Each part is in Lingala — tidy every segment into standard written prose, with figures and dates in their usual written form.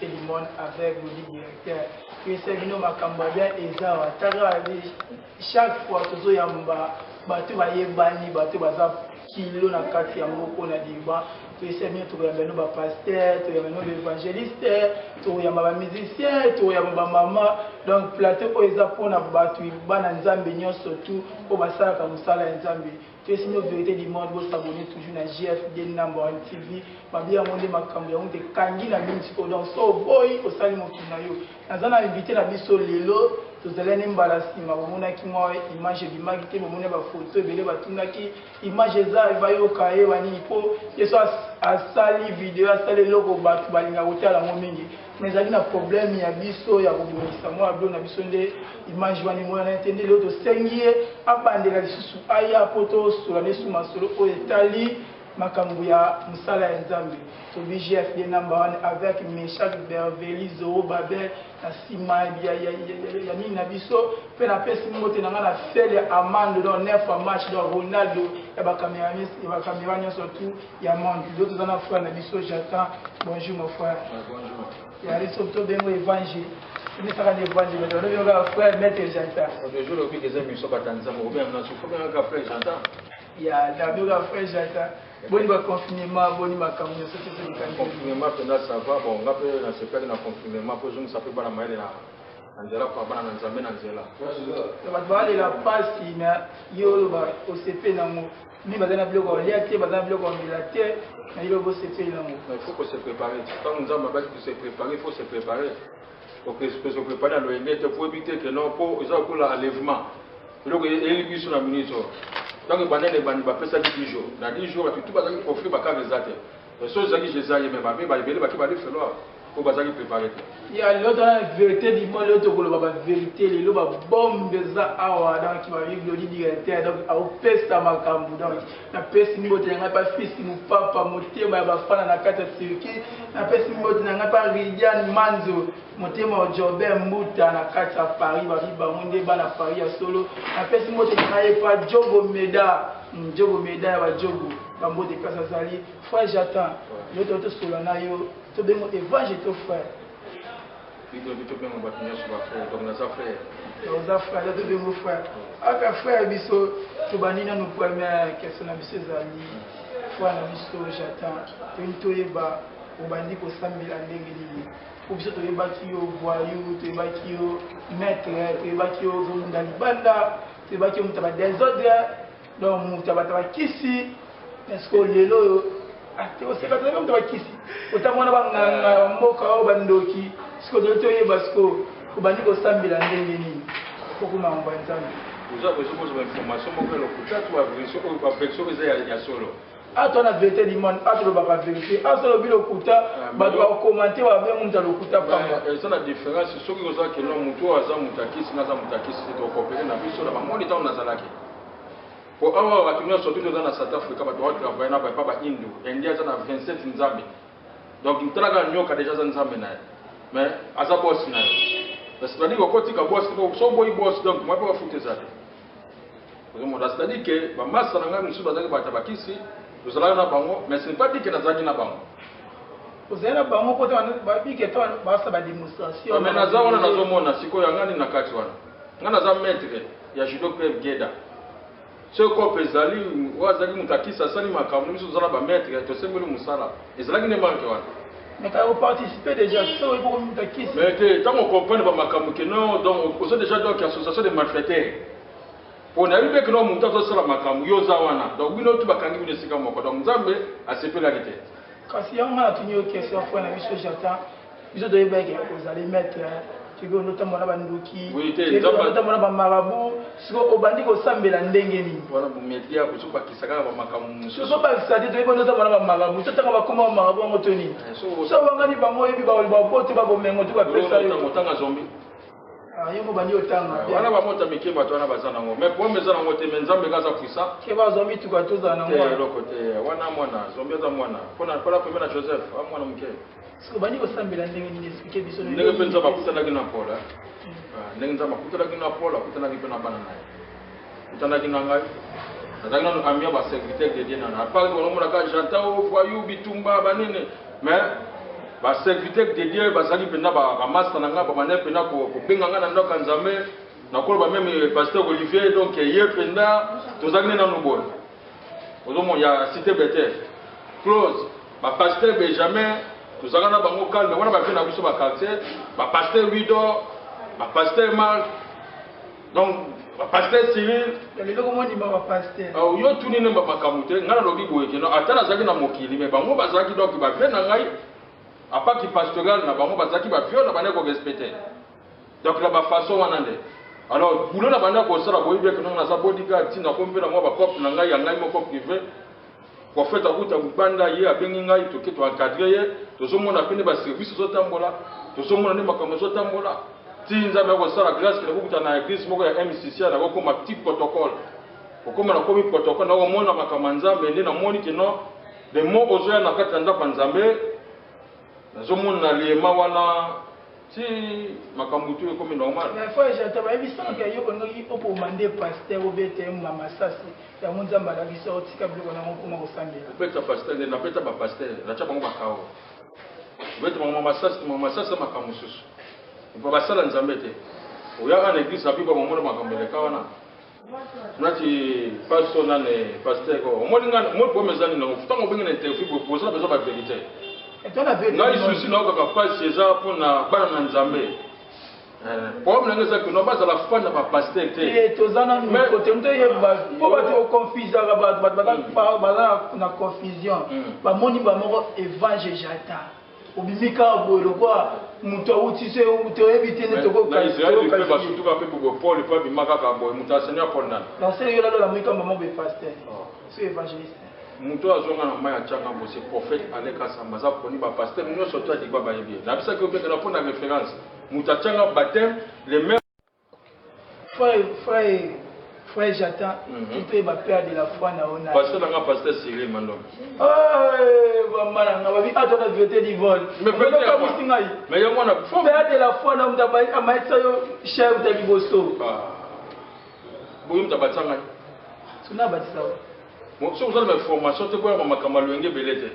du monde avec le directeur. Et c'est venu ma cambabia et ça, chaque fois que y a bateau va y bani, bateau va kilo na kati ya moko na diba. Et c'est venu tout y a nos pasteurs, tout y a nos évangélistes, tout y a ma musicien, tout y a ma maman. Donc plateau où ils apprennent à battre, bana nzambe surtout au basala comme ça la nzambe. Que sinon vérité du monde vous s'abonner toujours à JFD number 1 TV ma bien monde makambo ya onde kangi na minti ko donc so boy au sali mokina yo nazana invité na biso lelo tozala ne mbala sima bomona ki moi image bimaki te bomona ba photo ebele batundaki image eza evayo kaye wani po yeso asali video asali logo batu balinga kotala mo mingi mais azali na problème ya biso ya kobongisa moi ablo na biso nde image wani moi na entende lo to sengie abandela lisusu aya poto sur la sous masolo o etali makambo ya musala ya nzambe to BGFD number 1 avec Meshak Berveli Zoro Babel na sima ya nini na biso pe na pesi mbote na ngana fele amande dans 9 match dans Ronaldo ya ba caméra surtout ya monde d'autres en frère na biso j'attends bonjour mon frère bonjour ya risotto bengo évangile ni saka l'évangile mais on va frère mettre j'attends le jour où que zemi so batanza mo bien na souffre bien frère j'attends ya la frère j'attends boni ba confinement boni makambo société de confinement pendant ça va bon on appelle na se perdre na confinement pour je ça peut pas la maille na Angela kwa bana nzambe na nzela ba ba la pasi na yo ba OCP na mo ni bazana biloko ya te bazana biloko militaire na yo bo CP na mo il faut se préparer quand nous avons besoin de se préparer il faut se préparer donc il faut se préparer à l'ONG pour éviter que non pour ils ont pour l'enlèvement donc il y a sur la minute donc il y a des bandes qui passent 10 jours dans 10 jours tout va être offrir ba carte zate les choses qui je sais mais ba belé ba ki ba faire pour ba préparer il y a l'autre vérité du monde l'autre ko ba vérité le ba bombe za awa donc qui va vivre le directeur donc au pesa makambu donc na pesi mbote nga pas fils mu papa motema ba fana na kata circuit na pesi mbote nga pas Ridian Manzo motema o Jobe Mbuta na kata Paris ba biba munde ba na Paris ya solo na pesi mbote nga pas Jogo Meda ya ba Jogo ba mbote kasa sali frère j'attends l'autre solo na yo to bengo évangile to frère Bido bien on va tenir sur la frère donc na frère nos frère to bengo frère aka frère biso to banina no première question na biso zali frère na biso j'attends to yeba obandi ko sambila ndenge nini ko biso to yeba ki yo voyou to yeba ki yo maître to yeba ki yo zomunda libanda to yeba ki yo mutaba désordre donc mutaba kisi est-ce que lelo ate osekata même mutaba kisi otamwana banganga mboka o bandoki siko to yeba siko obandi ko sambila ndenge nini ko kuma ngwanza vous avez besoin de information mon que le contact ou version ou pas version ya solo ato na vérité du monde ato ba ba vérité ato bilo kuta ba doit commenter wa bien munta lokuta pamba ça la différence ce qui oza que non muto aza mutakisi na za mutakisi to coopérer na biso na ba monde temps na zalaki pour avoir la communauté surtout dans la South Africa ba doit travailler na ba pa Hindu India za na 27 nzambe donc ntalaga nyoka déjà za nzambe na mais aza boss na c'est-à-dire que quand tu as boss so boy boss donc moi pas foutre ça c'est-à-dire que ba massa na ngami suba za ba tabakisi nous allons na bango mais ce n'est pas dit que nazaki na bango ozela bango kote ba bike to ba sa ba démonstration mais naza wana nazomona siko ya ngani na kati wana ngana za maître ya judo Crève Geda ce ko pezali wazaki mutakisa sali makambo miso zala ba maître to sembele musala ezalaki ne manke wana mais quand vous participez déjà ça il faut mutakisa mais que tant on comprend ba makambo que non donc on déjà donc association de malfaiteurs on a eu que non monta to sala makambo yo za wana donc bino tu bakangi bino sika moko donc nzambe asepela kite kasi yanga tunyo question fois na biso j'attends biso doye beke vous allez mettre tu veux notamment na banduki tu veux notamment na marabout siko obandi ko sambela ndenge ni wana bu media ko so bakisaka ba makambo so ba sadi to ibona notamment na marabout to tanga bakoma marabout ngotoni so wangani bango yebi ba bote ba bomengo tu ba pesa yo motanga zombi yongo bandi otanga wana ba mota mikemba to wana bazana ngo mais pour meza ngo te menzambe kaza puisa ke ba zombi tu ka to zana ngo lokote wana mwana zombi za mwana pona pemena Joseph amwana mke siko bandi ko sambela ndenge ni expliquer biso ndenge penza bakutana kina pola ndenge nza bakutana kina pola kutana kina bana naye kutana kina ngai nataka na amia ba secrétaire de Dieu na part ko ngomona ka janta o voyou bitumba banene mais serviteur de Dieu bazali pena ba master nanga ba mané pena ko benga nga na ndoka nzambe na ko ba même pasteur Olivier donc hier pena tozali na nubon ozomo ya cité Bethel close ba pasteur Benjamin tozali na bango calme wana ba pena biso ba quartier ba pasteur Wido ba pasteur Marc donc ba pasteur Cyril le logo moni ba pasteur yo tuni ne ba makamute ngana lobi boye keno atala zaki na mokili me bango bazaki donc ba pena ngai à part qui pastoral na bango bazaki ba pio na bana ko respecter donc la ba façon wana nde alors boulot na bana ko sala boyi be ko na sa bodyguard tina ko mpela mo ba cop na ngai ya ngai mo cop privé ko feta kuta banda ye abengi ngai to ke to encadrer ye to zo mona pene ba service zo tambola to zo mona ne makambo zo tambola tinza ba ko sala grâce ke ko kuta na église moko ya MCC na ko ma petit protocole ko koma na komi protocole na ko mona makambo nzambe nde na moni ke no de mo ozoya na katanda panzambe nazomona liema wana ti makambo tu ekomi normal mais fois j'attends yebi sanga yo ongi opo mande pasteur obete mama sasi ya munzamba la bisa otika biloko na ngoma kosambela opeta pasteur na peta ba pasteur na cha bango bakao obete mama sasi makambo susu ipo basala nzambe te oya ana église abiba bomona makambo leka wana nati pasteur nane pasteur ko omoni ngana mo po mezani na futango bengena interview bo posala bezo ba vérité ngai susi na okaka pasi eza mpona bana na nzambe problème nanga eza keno bazala fana bapaster te tozana kote mto yeba mpo bato oconfusaka bato baza na confusion bamoni bamoko évangile jata obimi kaka boye lokwa moto awuti se toyebi te nde tokoisrael mpe basutuka mpe bobo paul mpe abima kaka boye moto asenia paul nani nansele yo lalola moikamba moko epaster so évangéliste muto azonga na mai achanga mbose prophète aleka samba za poni ba pasteur nyonso to adi ba yebi na bisa ko peka na pona référence muto achanga baptême les mêmes frère Jatan tout ba père de la foi na ona pasteur nga pasteur Cyril Mandom ba malanga ba bi atona vérité du vol mais ka musingai mais yo mwana père de la foi na mutaba amaitsa yo chef de liboso boyo mutabatanga tuna batisa si vous avez une formation, tu peux avoir ma camarade belete.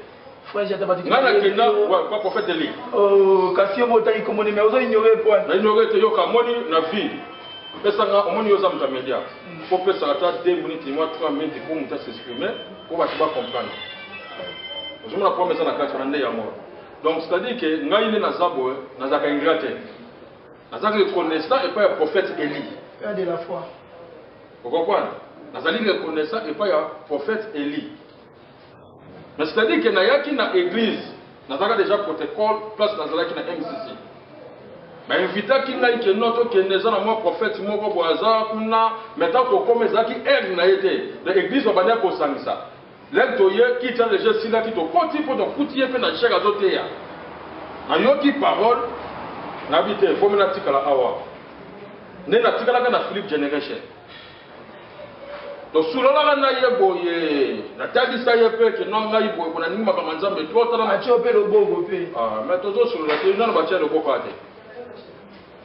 Frère, j'ai d'abord dit. Nana kena, quoi prophète de lui. Oh, kasi mo ta ikomoni mais ozo ignorer point. Na ignorer te yo kamoni na vie. Pesa nga omoni yo za mutamedia. Pour pesa ata 2 minutes, 3 minutes pour muta s'exprimer, pour ba comprendre. Je me la promesse na kati na ya mort. Donc c'est-à-dire que ngai ne nazabo, nazaka ingrate. Nazaka reconnaissant et pas un prophète Élie. Père de la foi. Vous comprenez? Nazali reconnaissant et pas un prophète Élie. Mais c'est-à-dire que nayaki na église, nazaka déjà protocole, place nazalaki na MCC. Mais invita ki ngai ke noto ke neza na mo prophète moko boaza kuna, maintenant ko komezaki aide na été. De église ba bana ko sangisa. Lek to ye ki tient déjà sila ki to koti po to kutie pe na cheka zote ya. Na yoki parole na bité fo mena tikala awa. Ne na tikala na Philippe Generation. Donc sur la na yeboye na tagisa yepe ke no ngai boye bona ningi makama nzambe to tala na chope lo bogo pe mais tozo sur la te na ba tshelo boko ate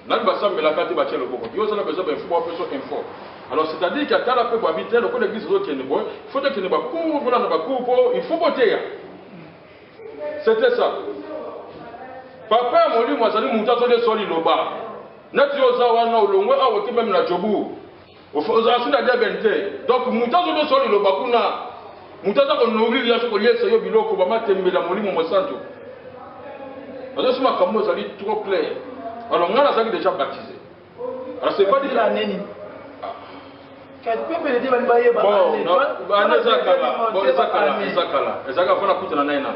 na ba sambela kati ba tshelo boko yo sana bezo ba info alors c'est à dire que tala pe ba bité le ko l'église zo kene boy faut que ne ba ku bona na ba ku po il faut boter c'était ça papa moli mwazali mutazo de soli loba na tiyo za wana ulongwe awote même na jobu ozasuna diabente donc mutazo de soli lo bakuna mutazo ko nourrir ya soko liesa yo biloko ba matembela molimo mosanto azo suma kamo zali trop clair alors ngana zaki déjà baptisé alors c'est pas dit la neni quand peut dire ba baye ba ezaka fana kutana naye na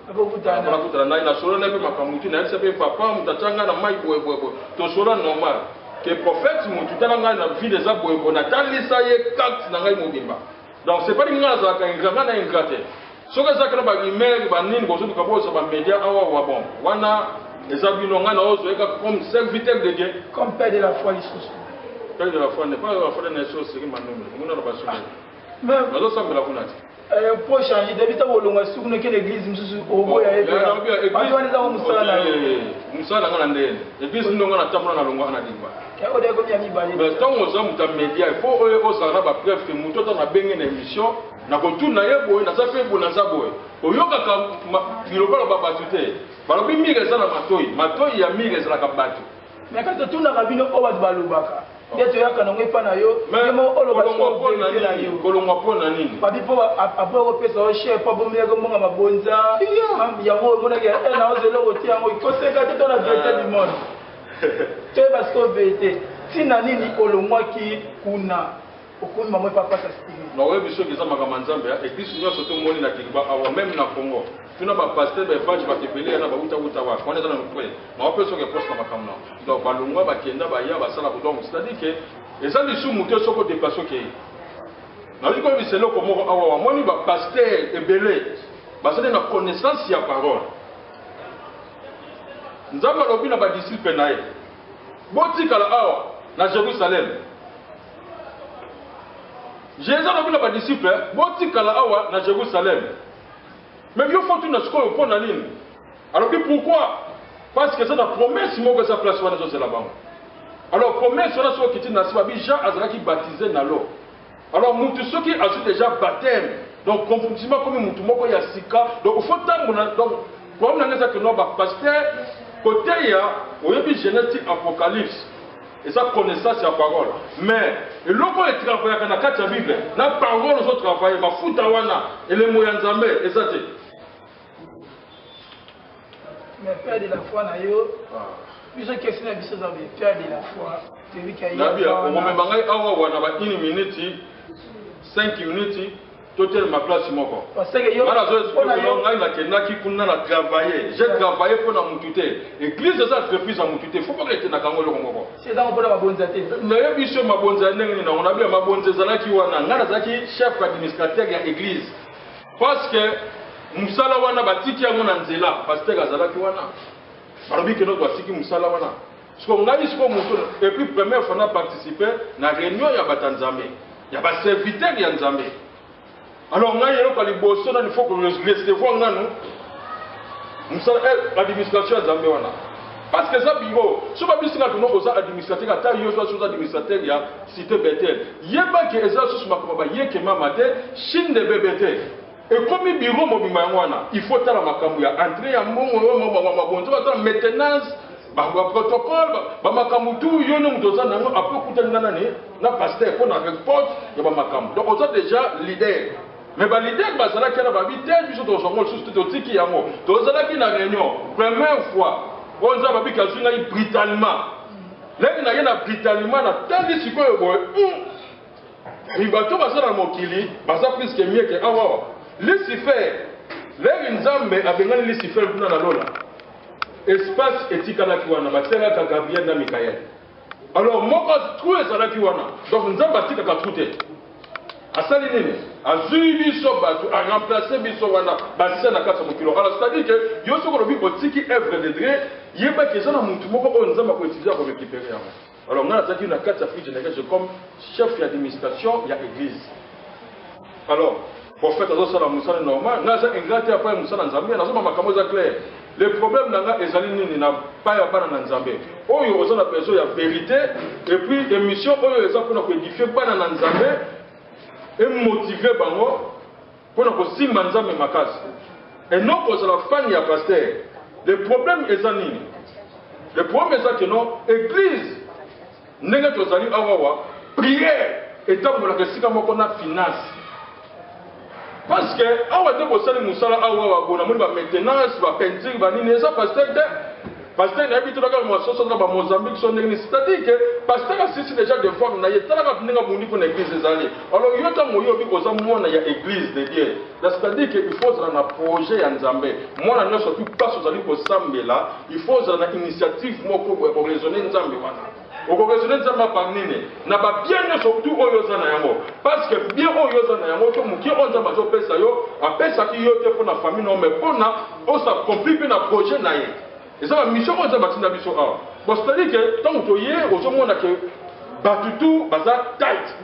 fana kutana naye na solo na pe makamuti na yese pe papa mutachanga na mai boy to solo normal que prophète mutu talanga na vie des aboy bona talisa ye carte na ngai mobimba donc c'est pas dinga za ka inganga na ingate soka za kana ba email ba nini bozo ka bozo ba media awa wa bon wana ezabino ngana ozo eka comme serviteur de Dieu comme père de la foi lisusu père de la foi n'est pas la foi d'une chose c'est ma nombre on a pas soumis même alors ça me la kunati pour changer d'habitude au long à souvenir que l'église mususu oboya yepe ba wana za musala musala ngana ndene église ndonga na tamuna na longwa na dimba mais tant aux hommes de médias il faut osana ba preuve que muto na benge na émission na ko tuna ye boy na za pe bo na za boy oyoka ka biloba ba batute balobi mire eza na matoi ya mire ezalaka bato mais kasi totunaka bino oyo bato balobaka nde toyaka nango epa na yo kolongwa mpo na nini babi mpo apres kopesa yo chef mpo abomelaka mbonga mabonza yango omonaki naozela kotia yango ikoseka te to na vérité du monde toyeba sika ovérité ntina nini olongwaki kuna okomi mamo epapasa stimi naoyebi soki eza makambo ya nzambe eglise nyonso tomoni na kiliba awa meme na congo tuna bapaster baevage bakebele yana bautauta waka wana eza na mokwe naope soki eposte na makambo nao donc balongwa bakenda baya basala donc c'est-à-dire ke eza lisumu te soki odeplace okei naoki koyebisa eloko moko awa wamoni bapaster ebele bazali na connaissance ya parole nzambe alobi na badisciple na ye botikala awa na Jérusalem Jésus alobi na badisciple botikala awa na Jérusalem mais il faut tout na sikoyo mpo na nini alobi pourquoi parce que c'est la promesse moko eza place wana ezozela bango alors promesse wana soki okiti na si babi Jean azalaki baptisé na l'eau alors mutu soki azwi déjà baptême donc comportement comme mutu moko ya sika donc il faut tambola donc problème nanga eza ke no bapaster côté ya oyebi Genèse Apocalypse eza connaissance ya parole mais eloko etravaillaka na kati ya bible na parole ozotravaille bafuta wana elemo ya nzambe eza te mais père de la foi na yo biso question na biso za père de la foi tebika yo omemba ngai awa wana ba 1 minute 5 minutes totel ma place moko ngana zo ngai nakendaki kuna na travailler j'ai travaillé pour na mutu te église eza entreprise ya mutu te faut pas que na kango eloko moko ezango mpona mabonza te nayebi so mabonza ndenge nini nango nabia mabonza ezalaki wana ngai nazalaki chef administrateur ya église parce que musala wana batiki yango na nzela pasteur azalaki wana balobi ke noko basiki musala wana siko ngai siko mutu et puis première fois na participer na réunion ya batanzambe ya baserviteur ya nzambe alors ngai eloko liboso nani faut que recevoir ngano musala l'administration ya nzambe wana parce que ça bureau so babisinga tono oza administrateur ata yo so administrateur ya cité Bethel yeba ke eza so makoma ba yeke mama te chine de bébé et comme bureau mobima yango wana il faut tala makambo ya entrée ya mbongo mabonzo batala maintenance ba protocole ba makambo tu yo no mutoza nango après kutana nani na pasteur pour na report ya ba makambo donc oza déjà leader mais ba leader bazalaki na babi te biso tozongo susu totiki yango tozalaki na réunion première fois onza babi kazinga brutalement leki na ye na brutalement na tandi sikoyo boye mibato bazala mokili baza plus que mieux que awa Lucifer leki nzambe abengani Lucifer kuna na lola espace etikalaki wana baselaka Gabriel na Michael alors moko trou ezalaki wana donc nzambe atikaka trou te asali nini azwi biso bato aremplace biso wana basisa na kati ya mokilo alors c'est-à-dire que yo soko lobi otiki œuvre de Dieu yebaki eza na mutu moko oyo nzambe akoétudia akorécupérer yango alors ngai nazalaki na kati ya Free Generation comme chef d'administration ya église alors prophète azosala mosala normal ngai aza ingrat te apai mosala nzambe nazoma makambo eza clair le problème na ngai ezali nini na pai ya bana na nzambe oyo oza na besoin ya vérité et puis émission oyo eza mpona koédifie bana na nzambe emotive bango mpona kosimba nzambe makasi enoko ozala fani ya pasteur le problème eza nini le problème eza ke no église ndenge tozali awawa prière etambolaka esika moko na finance parce que awa te bosali mosala awawa bona moni bamaintenance bapeinture banini eza pasteur te pasteur nayebi te kaka mososo na bamozambique so ndenge nini c'est-à-dire que pasteur asisi déjà devoir na ye talaka ndenge abundi mpona église ezali alors yo ntango oyobi koza mwana ya église de Dieu c'est-à-dire que il faut ozala na projet ya nzambe mwana nyonso api place ozali kosambela il faut ozala na initiative moko boye koraisonne nzambe wana okoraisonne nzambe par nini na babien nyonso tu oyo oza na yango parce que bien oyo oza na yango to mokie oyo nzambe azopesa yo apesaki yo te mpona famille no mais mpona osakompli mpe na projet na ye eza bamission oyo eza batinda biso awa bon c'est-à-dire que ntango toye ozomona ke bato tu baza tight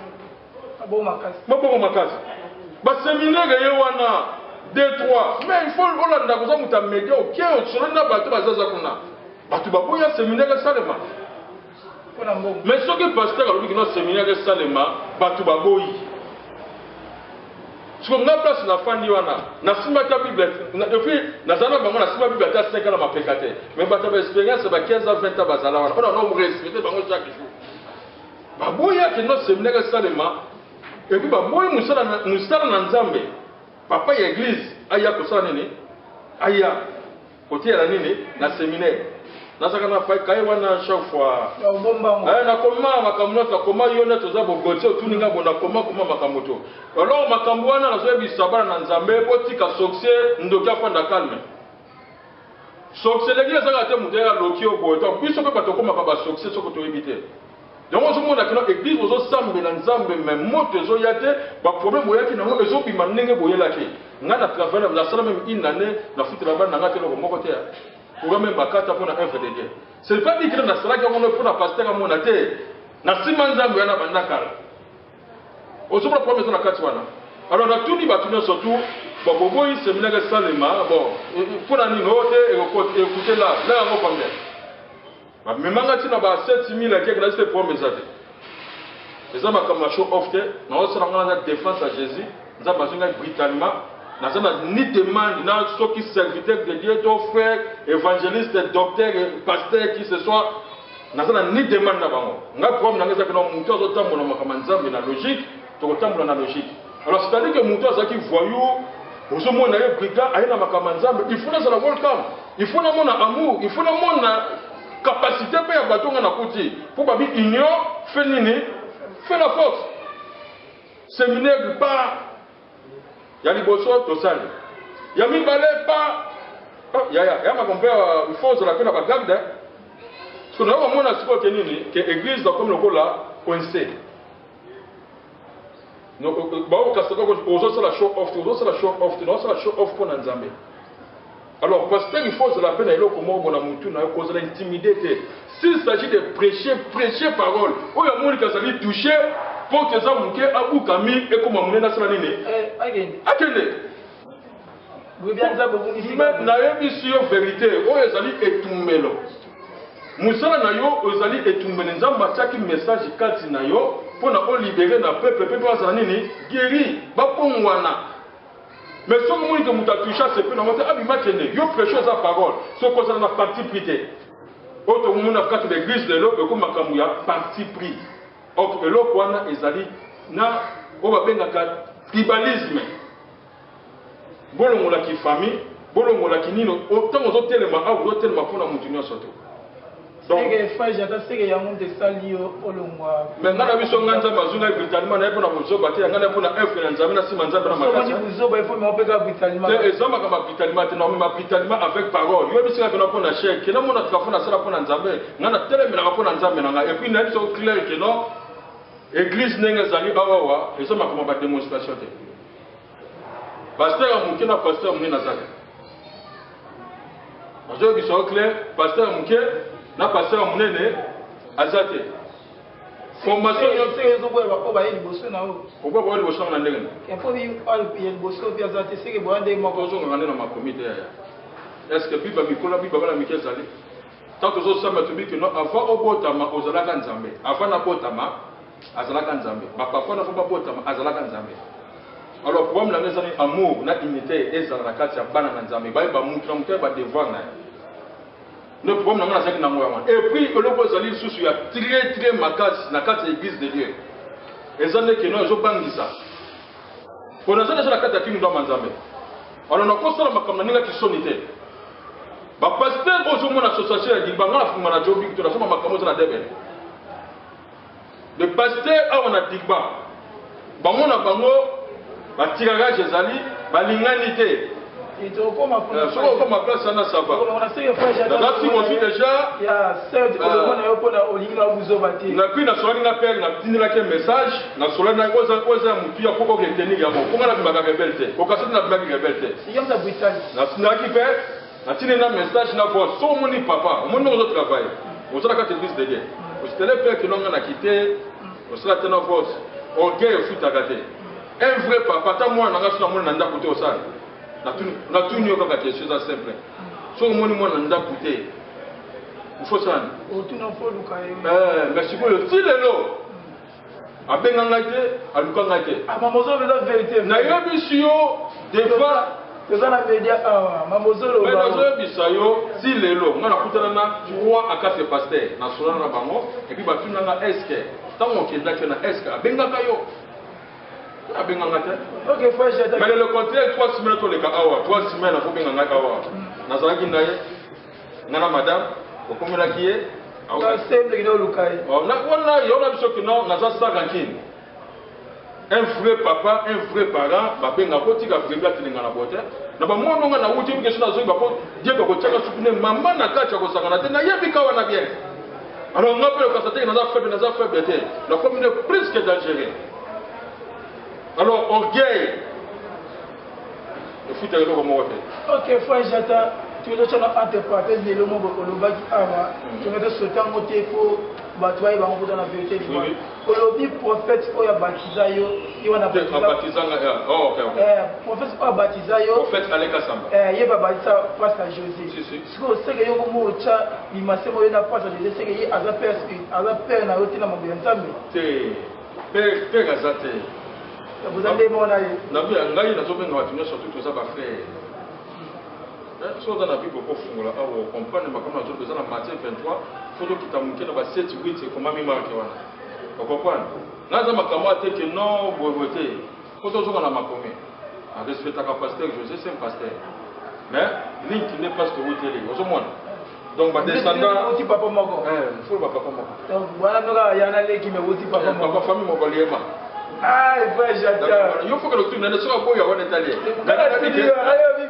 mabongo makasi baséminaire ye wana 2-3 mais il faut olanda koza moto amédia oke osolo na bato bazaza kuna bato baboya séminaire esalema mais soki pasteur alobi kino séminaire esalema bato baboyi Sur ma place, na fandi wana, na sima ta Bible, depuis, na zana bango na sima Bible ta 5 ans ma pécaté. Mais ba ta expérience ba 15 ans 20 ans bazala wana. On a non respecter bango chaque jour. Ba boya que notre séminaire salema et puis ba boya musala na nzambe. Papa ya église aya ko sala nini? Aya côté ya nini na séminaire. Na saka na pa kai wana chaque fois. Na koma makamno ta koma yona toza bogote otuninga bona koma makamoto. Alors makambo wana nazo bisabana na nzambe botika succès ndoka fanda calme. Succès l'église saka te mudera lokio boto biso pe batokoma ba succès soko to ebite. Donc on se montre que l'église ozo sambe na nzambe même moto zo yate ba problème boyaki na ngo ezo bima ndenge boyelaki. Ngana travailler na sala même une année na fuite là-bas na ngate loko moko te. Pour même bakata pour na œuvre de Dieu. C'est pas dit que na sala ko pour na pasteur à mon até. Na simanzambe yana bandakala. Ozo pour promesse na kati wana. Alors na tout ni batuna surtout bon bobo il séminaire salema bon pour na ni note et écouter là ngo combien. Mais manga tina ba 7000 à quelque là c'est promesse até. Les hommes comme la show off na oso na défense à Jésus, nous avons besoin brutalement. Nous avons ni demande, na ceux qui serviteurs de Dieu, ton frère, évangéliste, docteur, pasteur, qui ce soit, nous avons ni demande là-bas. Nous avons problème dans que nous montons autant de makamazam na logique, autant de la logique. Alors c'est-à-dire que montons ça qui voyou, nous sommes on a brigade, aïna makamazam, il faut dans la welcome, il faut dans mon amour, il faut dans mon capacité pour y abattre na côté. Pour pas dire union, fait nini, fait la force. Séminaire pas. Ya liboso tosali ya mibale pa ya makombe il faut se la peine à garde parce que nous avons mon aspect que nini que église comme le cola coincé donc ba o kasaka ko ozo la show off pour nzambe. Alors pasteur il faut se la peine à eloko mo bona mutu na ko za intimider. S'il s'agit de prêcher parole o ya moni kasali toucher pour que ça mouke abu kami et comme amune na sala nini akende mais na yebi sur vérité o ezali etumelo musala na yo ezali etumelo nzamba taki message kati na yo pour na o libérer na peuple za nini guéri ba pongwana. Mais si on dit que muta toucha c'est peu na monter abima kende yo prêcher sa parole so ko ça na parti pris auto muna kati de l'église de l'eau comme makambu ya parti pris. Donc, l'autre wana ezali na oba bengaka tribalisme. Bolongola ki famille, bolongola ki nino, autant aux hôtels pour la montagne surtout. Donc, mais ngana biso nganza mazunga brutalement na epona bozo baté ngana epona œuvre na nzambe na sima nzambe na makasi. Ezama kama brutalement te non mais brutalement avec parole. Yo biso ka na pona chèque, na mona trafona sala pona nzambe, ngana tele na pona nzambe na et puis na biso clair que non église nenga zali awawa ezama kama ba démonstration te. Pasteur amuke na pasteur munena zaka. Ozo biso clair, pasteur amuke na pasteur munene azate. Formation yo se ezo boye bako ba yeli boso na o. Obo ba yeli boso na ndenge. Faut bi al yeli boso bi azate se ke bo ande moko zo ngane na ma comité ya. Est-ce que biba mikola biba bala mikezali? Tant que zo sama to bi que non avant obotama ozalaka nzambe. Avant na botama azalaka nzambe. Ba papa na foba botama azalaka nzambe. Alors problème na ngezani amour na unité ezala kati ya bana na nzambe. Ba ba mutra mutra ba devoir na. Le problème c'est que et puis le zali sous il y a très makas na carte église de Dieu. Et ça n'est que non je bangisa. Pour nous ça la carte qui nous doit manzambe. Alors on a constat makamna ninga ki sonité. Ba pasteur bozo mon association ya dibanga la fuma na jobi to na soma makamoza na debe. Le pasteur a on a digba. Ba mona bango ba tirage ezali ba linganité. Et donc, comme ma place, ça n'a pas. On a fait déjà. Il y a celle de on a pris la soirée, un message. La soirée, on a dit qu'il faut que tenir. Comment la bague rebelle? Au cas où la bague rebelle. Il y a un Britannique. La soirée qui fait, la tine un message n'a pas. Son moni papa, mon nom de travail. On sera quand église de Dieu. C'était le père que l'on a quitté. On sera tenant force. On gagne au foot à gâter. Un vrai papa, tant moi, on a reçu un monde dans côté au sol. Na tout n'y a pas de choses simples. Si on m'a dit coûté, il faut ça. Mais si vous le style est là. abenga ngate aluka ngate Mamozolo eza vérité na yebisi yo devant toza na média awa Mamozolo mais nazoyebisa yo si lelo nga nakutana na 3 à 4 pasteur na solana na bango et puis batunanga eske ntango okendaki na eske abengaka yo abenganga te ok frère j'attends mais le contraire 3 semaines toleka awa 3 semaines akobenga ngai awa nazalaki na ye nga na madame okomelaki ye simple kino lukai wana yona biso kino naza sarankine un vrai papa un vrai parent babenga kotika vraibi atelenga na bote na bamwana nga na wuti bikeso nazoi bako dieka kotiaka sukune mama na kati ya kosangana te nayebi ka wana bien alors nga mpe lokasa teke naza faible te la commune plus que dangereux alors orgueil efuta eloko moko te ok frère j'attends tu veux dire entre parenthèses les lomo kolobaki awa tu veux dire sauter en côté pour batwa ba ngo dans la vérité du monde kolobi prophète oya baptiza yo wana baptiza oh ok prophète oya baptiza yo prophète aleka samba ye ba baptiza pasteur José siko seke yo mo cha ni masemo yo na pasteur José seke ye aza père na yote na mambo ya nzambe te père azate vous allez mona ye na bi ngai na zobenga watu nyonso tout ça ba frère so dans la Bible pour fongola awo comprendre makambo na zo bezana Matthieu 23 faut que tamuke na ba 7 8 comment mi marque wana vous comprenez naza makambo ateke non boboté faut to zo na makomé en respectant ka pasteur José c'est un pasteur mais link n'est pas ce que vous télé vous monde donc ba descendant oti papa moko faut ba papa moko donc voilà noka yana leki me oti papa moko papa famille moko liema ah frère j'attends il faut que le truc ne soit pas ya italien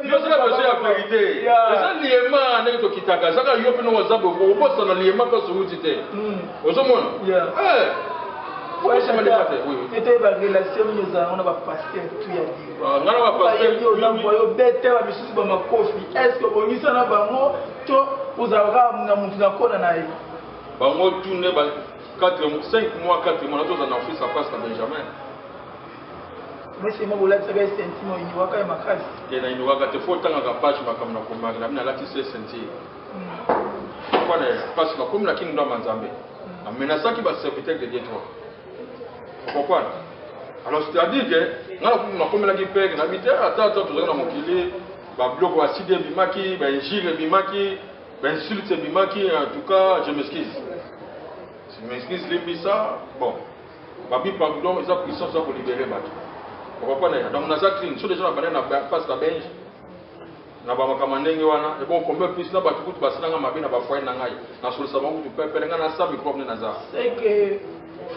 yo sala besoin ya vérité eza liema ndenge tokitaka ezaka yo mpe nongo zabe obosana liema mpe sowuti te ozomona ete barelation oyo ezalanga na bapaster tu ya nga na bapasterozaboye obete bamisusu bamakofi estce obongisa na bango to ozalaka na motu na kona na ye bango tune 5 mois 4 mois nazoza na office ya pasteur Benjamin mais c'est moi bolakisaka esentiment iniwaka ya makasi na iniwaka te fo otangaka page makambo na komaka na bino alatisi esentire kwana parce bakomi na kingdom ya nzambe amenasaki baserviteur de Dieu pourquoi alors c'est-à-dire que nga nakomelaki pere na bite ata tozalaki na mokili babiloko baside ebimaki bainjire ebimaki bainsulte ebimaki en tout cas je m'excuse limbisa bon babi pardon eza puissance ya kolibere bato okopana donc naza clean so déjà na bana na passe la bench na ba makama ndenge wana et bon combien plus na bato kutu basalanga mabe na bafoye na ngai na solisa bango tu pepele nga na sa microbe ne naza c'est que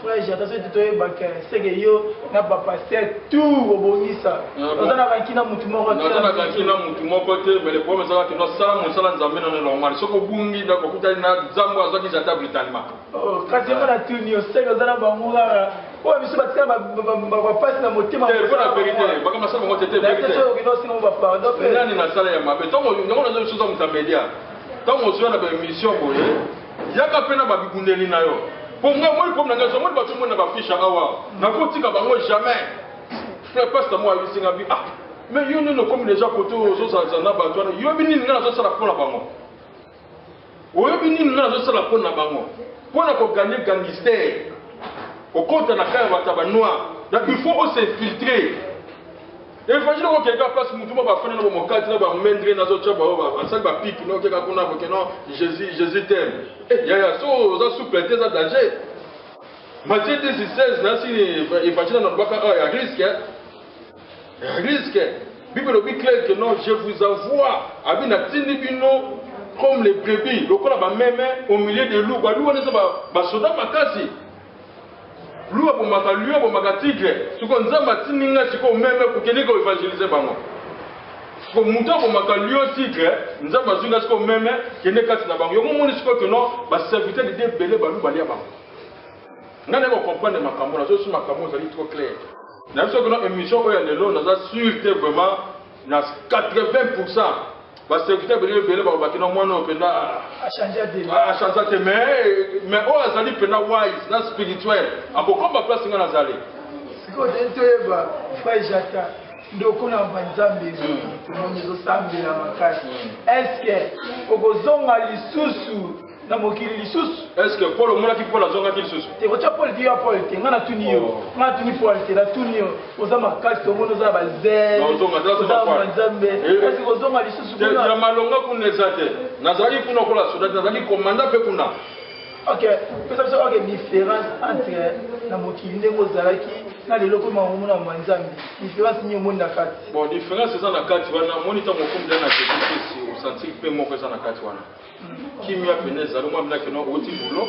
frère j'attention tu toye baka c'est que yo na ba passer tout obongisa oza na bankina mutu moko te na bankina mutu moko te mais le problème c'est que no sala musala nzambe na normal soko bungi da ko kutali na zambo azaki jata brutalement oh kasi na tuni o c'est que oza na bango oyo biso batika bapasi na motema po na vérité bakamasa bango tete vérité nani na sala ya mabe ntango yango nazo biso za mutamedia ntango ozoya na baémission boye yaka mpe na babibundeli na yo po nga moi comme na ngazo moi bato moi na bafisha awa nakotika bango jamais frère pasteur moi abisinga bi ah mais yo nino comme déjà côté ozosala na bato wana yo binini nga nazosala mpona bango oyo binini nga nazosala mpona bango mpona koganye gangster okota na kaya bato ya banoir donc il faut s'infiltrer évangile okeka place mutu mo bafana na bomokati na bamendre nazotya bao basali bapiki nokeka kuna boke non jésus t'aime yaya so oza souple te eza danger Matthieu 16 nasi évangile na lobaka ya risque bible lobi clair que non je vous envoie abi natindi bino comme les brebis lokola bameme au milieu de loup baloup wana eza basoda makasi lui abomaka tigre siko nzambe atindi nga siko meme kokende koevangelize bango siko moto abomaka lio tigre nzambe azwi nga siko meme kende kati na bango yango moni siko keno baserviteur de Dieu ebele balu balia bango nga ndenge okomprendre makambo nazosi makambo ezali trop clair na biso keno émission oyo ya lelo naza sûr te vraiment na 80% baserviteur ebele bango bakena mwana oyo mpenda achange te mais oyo azali mpena wise na spirituel akokoma place nga nazali sikoyo toyeba frère Jata ndoko na banzambe tomoni ezosambela makasi estce okozonga lisusu na mokili lisusu. Est-ce que Paul omona ki Paul azonga ki lisusu? Te ko Paul di ya Paul te ngana tuni yo. Ngana tuni Paul te na tuni yo. Oza makasi to mono za bazel. Na ozonga za Paul. Nzambe. Est-ce que ozonga lisusu kuna? Ya malonga kuna ezate. Nazali kuna kola soda nazali commandant pe kuna. OK, peut-être ça a une différence entre na mokili ndenge ozalaki na lelo ko mamumu na Nzambe. Différence ni omoni na kati. Bon, différence eza na kati wana moni ta mokombe na Jésus au senti pe moko eza na kati wana. Kimia pene zalo mwa mna keno oti bulo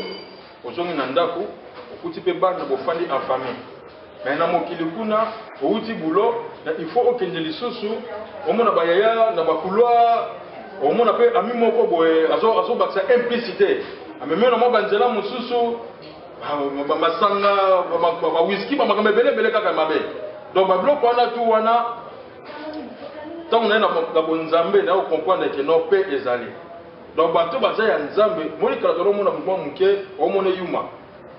ozongi na ndako okuti pe bana bofandi en famille. Mais na mokili kuna outi bulo il faut okende lisusu omona bayaya na bakouloir omona pe ami moko boye azo bakisa implicité. Ameme na mwa banzela mususu masanga ba whisky ba makambe bele kaka mabe. Donc ba bloko wana tu wana tant na bonzambe na comprendre que non pe ezali. Donc bato baza ya nzambe moni kala tolo mona mwa muke o mona yuma.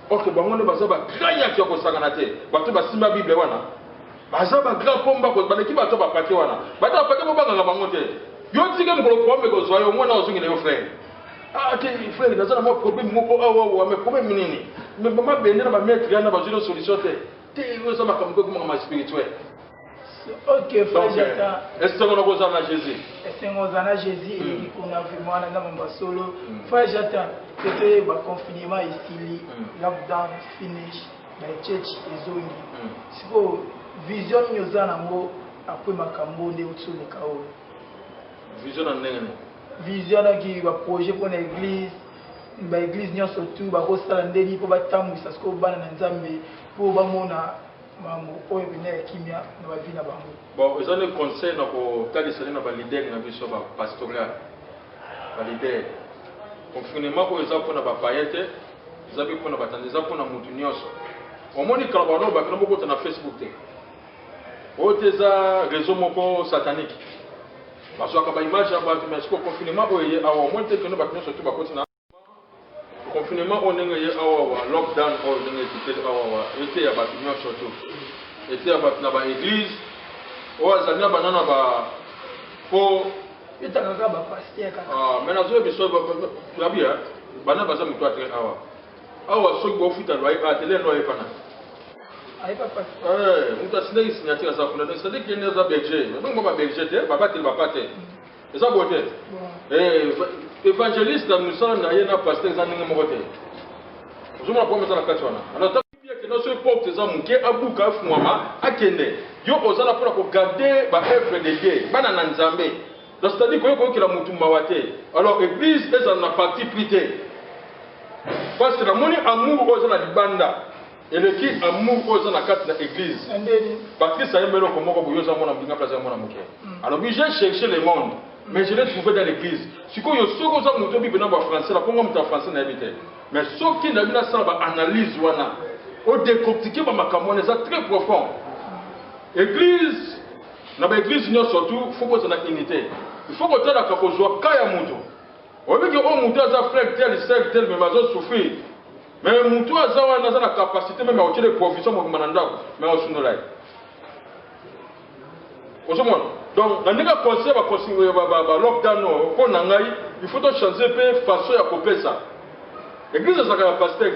OK bango ne baza ba graya ki ko sakana te. Bato basimba bible wana. Baza ba grand komba ko baleki bato ba pake wana. Bato ba pake bo banga bango te. Yo tika mkolo ko mbe ko zwayo mona ozungi ne yo frère. Ah te frère naza na mo problème moko awa mais problème nini? Mais mama bende na ba mettre yana ba zilo solution te. Te yo za makambo ko ma spirituel. OK, frère Jata. Est-ce que on a besoin de Jésus? Est-ce qu'on a Jésus et qu'on a vu moi dans mon solo? Frère Jata, c'était le confinement ici, lockdown finish, la church est zone. C'est quoi vision nous avons après ma cambo de autour de Kao. Vision en nègre. Vision qui va projet pour l'église, l'église nous surtout va rester en délit pour battre ça ce qu'on va dans Nzambe pour bamona. Bon, ils ont un conseil dans le leader dans le pastoral. Le leader. Confinement, ils ont pour pailleté, ils ont pour la bataille, ils ont pour la moutonnios. Au moins, ils ont beaucoup sur Facebook. Ils ont réseau satanique. Parce que les images, le confinement, au moins, ils ont surtout confinement on est en lockdown on est été à bâtiment surtout était à bâtiment dans l'église ou à zania banana ba pour eta kaka ba pasteur kaka mais na zo biso la bien bana baza mutu atre awa so go futa lwa a tele no efana ai pas pasteur mutu asina signature za kuna donc c'est dire qu'il y a des berger donc ba berger te baba te baba te eza bote évangéliste nous sommes na yena pasteur za ninga mokote ozuma kwa meza na kati wana alors tapia que no so porte za muke abuka fumama akende yo ozala pour ko garder ba œuvre de Dieu bana na nzambe donc c'est-à-dire que ko la mutu mawate alors église eza na partie plité parce que la moni amour oza na libanda et le qui amour oza na kati na église Patrice ayembelo ko moko boyoza mona mbinga place ya mona muke alors bi j'ai cherché le monde. Mais je l'ai trouvé dans l'église. Si vous avez un français, la Congo est français. Mais ce qui n'a pas analyse, on décortique c'est très profond. L'église, dans l'église, surtout, il faut que vous ayez une unité. Il faut que vous ayez une unité. On veut que vous ayez un frère tel, mais vous avez souffert. Mais vous avez la capacité même à tirer des provisions, mais on s'en est. Donc, dans les conseils, lockdown, il faut changer de façon à couper ça. L'église, c'est un pasteur.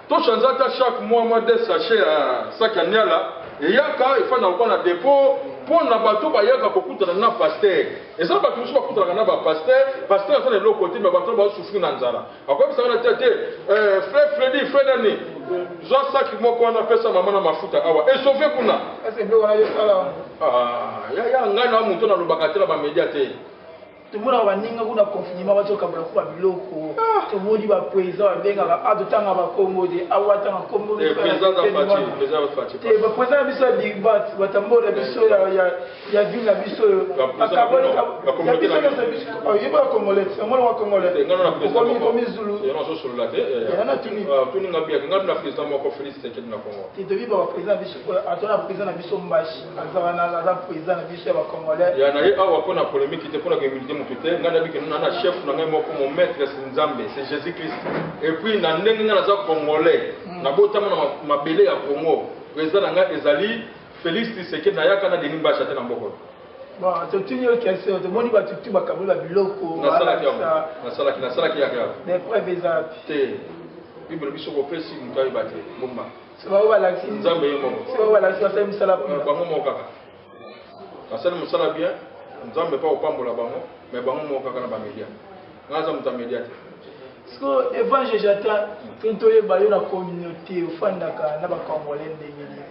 Tu changes chaque mois des sachets à sac à là. Et il y a un dépôt pour un bateau, il y a un pasteur. Et ça, il y a un pasteur. Pasteur, c'est l'autre côté, mais le bateau va souffrir dans la après, ça va être frère Freddy, frère Dani. Je sais que moi, quand on a fait ça, maman m'a foutu. Et sauver pour nous. Il y a un gars qui a un peu de médiateur. Tout le monde a un confinement, il y a un biloko. Tout le monde a un président, il y a un Congo, il y a un Congo. Le président de la partie. Le président de la Digbat, il y a vu la biso. Il y a un Congolais. Il y a un Congolais. Il y a un Zulu. Il y a un Zulu. Il y a un Tuni. Tuni n'a bien. Il y a un président qui félicite qui est dans Congo. Il y a un président de biso Mbashi. Il y a un président de biso Congolais. Il y a un polémique qui était pour la communauté. Chef mon maître c'est Jésus-Christ et puis na ndenge na za congolais na botama na mabele ya Congo président nga ezali Félix Tshisekedi na yaka na Denis Bachate na mboko Bon, tu as une question, tu as dit que tu as dit biloko. Nasalaki ya grave. Des preuves exactes. Bible biso ko pesi mutai bate bomba. C'est pas voilà qui. Nzambe yemo. C'est pas voilà qui ça me sala. Bango mo kaka. Asala musala bien. Nzambe pa opambola bango, mais bango mo kaka na ba media. Ngaza muta media. Parce que évangile j'attends quand tu es bayo na communauté ofandaka na ba congolais ndengeli.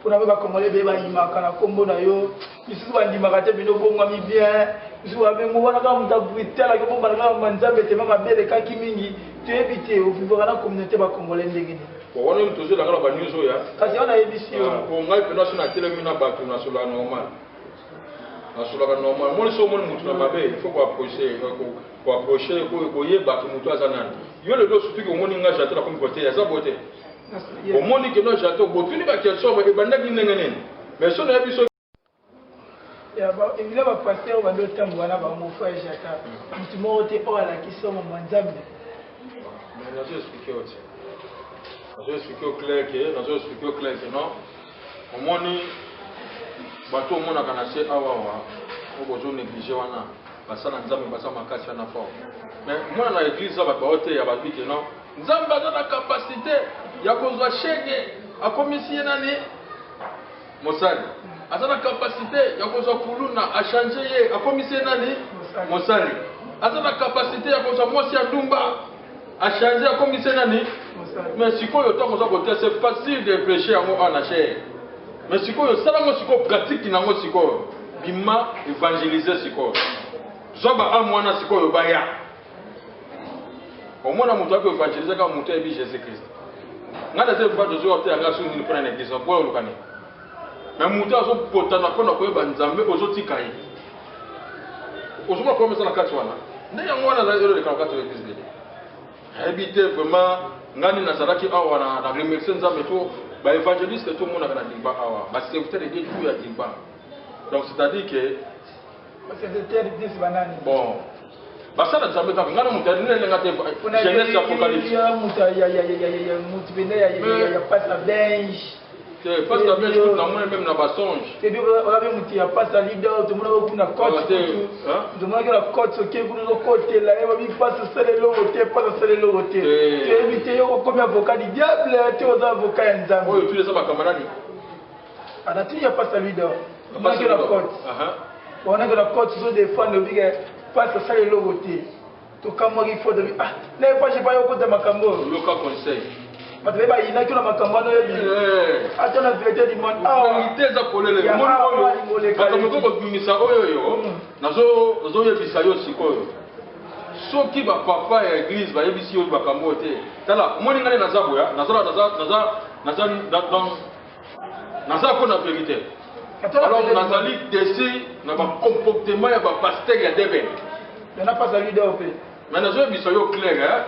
Pour na ba congolais be ba imaka na kombo na yo, bisu ba ndimaka te bino bongo mi bien. Bisu ba bengo wana ka muta britela ko bomba na manzambe te mama bele ka kimingi. Tu es évité au vivre dans la communauté ba congolais ndengeli. Bon, on est toujours dans la news oya. Kasi on a ébisi yo. Pour ngai pe na telemina batu na solo normal. Na solo normal. Moi so mon mutu na mabe, il faut ko approcher ko yeba ki mutu azanani. Yo le do surtout que moni nga jate la comme côté ya za bote. Au moni que no jate botuni ba question ba ebanda ki ngene. Mais so na biso ya ba il va passer au bando tambo wana ba mo fa jata. Mutu mo te o ala ki so mo manzambe. Mais là je expliquer aussi. Je vais expliquer au clair que non. Au moni bato mona kana se awawa o bozo négliger wana basana nzambe basa makasi na fort. Mais moi na église ba baote ya ba biki non. Nzambe a la capacité ya kozwa shenge akomisie nani Mosali. A la capacité ya kozwa kuluna a changer ye akomisie nani Mosali. A la capacité ya kozwa mosi ya ndumba a changer akomisie nani. Mais si quoi c'est facile de prêcher à moi en chair. Mais si quoi ça là siko pratique na moi siko bima évangéliser siko. Zoba a moi na siko yo baya. Au moins na mutu ko évangéliser ka mutu ebi Jésus Christ. Ngana te ba Jésus ote anga su ni prendre l'église pour le kane. Mais mutu azo potana ko na ko ba nzambe ozo tikai. Ozo ba ko mesa na kati wana. Ne yango wana na zero de 44 l'église. Habiter vraiment ngani nazalaki awa na remercier nzambe to ba évangéliste tout monde na dimba awa ba serviteur de Dieu tout ya dimba. Donc c'est-à-dire que serviteur de Dieu banani. Bon. Basa na nzambe ka ngana mutani ne ngate Genèse Apocalypse. Ya mutu bene ya passe la bench. C'est pas la bench tout na moi même na ba songe. C'est bien on avait mutu ya passe la leader tout monde ko na coach. Tout monde ko na coach OK ko no côté là et bi passe ça le loté passe ça le loté. Tu éviter yo comme avocat du diable tu aux avocats en nzambe. Oh tu les ba camarade. Ana tu ya passe la leader. On a que la coach. On a que la coach so défendre bi passe ça le loté. To kama il faut de ah là pas j'ai pas yo côté makambo. Yo ka conseil. Parce que il y a que la makambo yo bi. Attends la vérité du monde. Ah, vérité za kolele. Mon oyo. Bakamoko ko bimisa oyo yo. Nazo yebisa yo sikoyo. Soki ba papa ya église ba yebisi yo bakambo te. Tala, moni ngane nazabu ya. Naza ko na vérité. Alors nazali déci na ba comportement ya ba pasteur ya debe. Il n'a pas salué d'OP. Mais nazo yebisa yo clair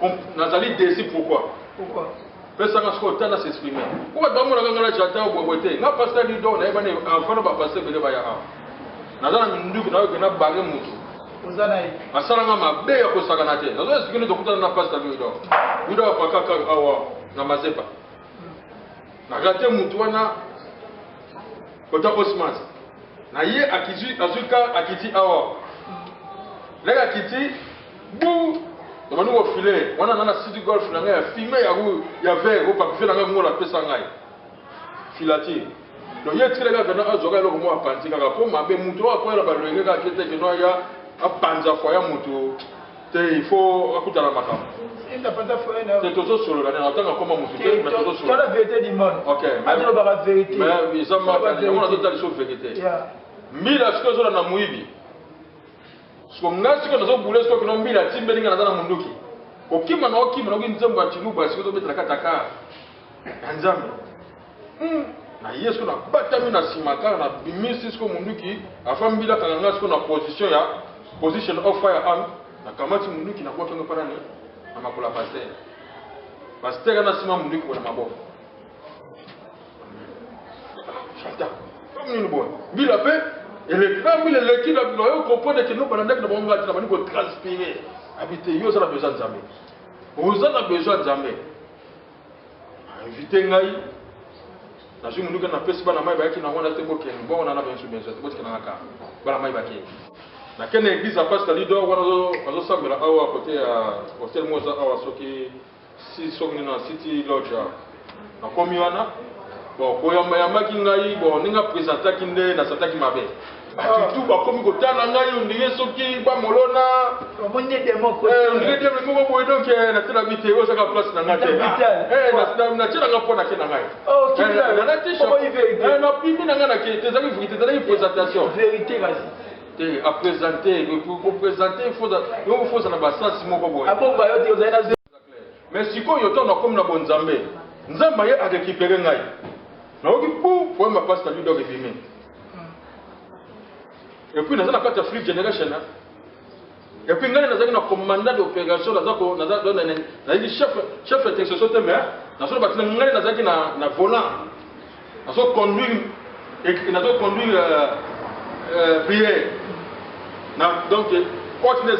hein. Nazali déci pourquoi? Pourquoi? Parce que ce qu'on a s'exprimer. Pourquoi dans mon langage j'attends au boité? N'a pas ça du don, n'a pas enfant va passer bele baya. N'a pas mindu que n'a pas barré mutu. Ozanaï. Asala ma be ya ko saganate. N'a pas expliqué dokuta n'a pas ça du don. Udo pa kaka awa na mazepa. Na gate mutu wana kota osmas. Na ye akiji azuka akiti awa. Lega akiti bou on va filer. On a city golf na ngai filmer ya verre pas faire ngai ngola pesa ngai. Filati. Donc il y a très bien que azoka lo mo apanti kaka po mabe muto akoela ba lenge ka kete ke no ya apanza fo ya muto. Te il faut akutana makam. Il n'a pas de foi na. C'est toujours sur le na tanga koma muto te mais toujours sur. La vérité du monde. OK. Adlo ba la vérité. Mais ils ont on a total sur vérité. Yeah. Mila sikozo na muibi. Siko ngasi ko nazo bule siko no mbila timbe linga na munduki. Okima na nzambe atiluba siko to betala kataka. Nzambe. Na yesu na batami na simaka na bimisi siko munduki afambila kana ngasi ko na position of firearm na kamati munduki na kwa kengo parani na makula pasteur. Pasteur na sima munduki kwa maboko. Chata. Comme une bonne. Bila pe et les femmes, les qui comprennent que nous, pendant que nous avons transpirer, habiter, nous avons besoin de jamais. Nous avons besoin de jamais. Inviter Ngaï, nazwi munduki na pesi bana mai bayaki na wana te bokende bongo nana benso benso te botikena ngaka bana mai bakende nakende église ya pasteur lido wana azosambela awa kote ya hotel moza awa soki soki na city lodge nakomi wana bon koyambayambaki ngai bon ndenge apresentaki nde nasataki mabe batutu bakomi kotala ngai ondenge soki bamolona ondenge demo moko boye donc natelabi te ozaka place na ngai te natielanga mpo nake na ngai napimi na ngai nake te ezalaki vérité ezalaki présentation te apresente kopresente ifozala basansi moko boye mais sikoyo ntango nakomi na bonzambe nzambe aye arécupere ngai naoki pou poema pasteur lui donc ebimi et puis naza na kati ya free generation et puis ngai nazalaki na commandant d'opération nazalaki chef d'intercession te mais nazo batina ngai nazalaki na volant nazo conduire prière donc côté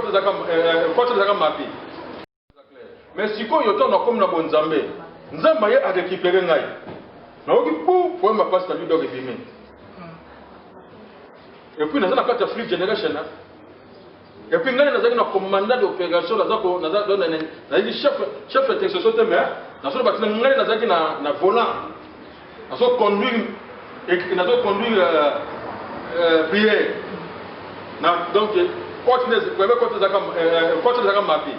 ezalaka mapi mais sikoyo ntango nakomi na bonzambe nzambe aye arécupere ngai naoki pou poema pasteur lui donc ebimi et puis naza na kati ya free generation et puis ngai nazalaki na commandant d'opération nazalaki chef d'intercession te mais nazo batina ngai nazalaki na volant nazo conduire prière donc côté ezalaka mapi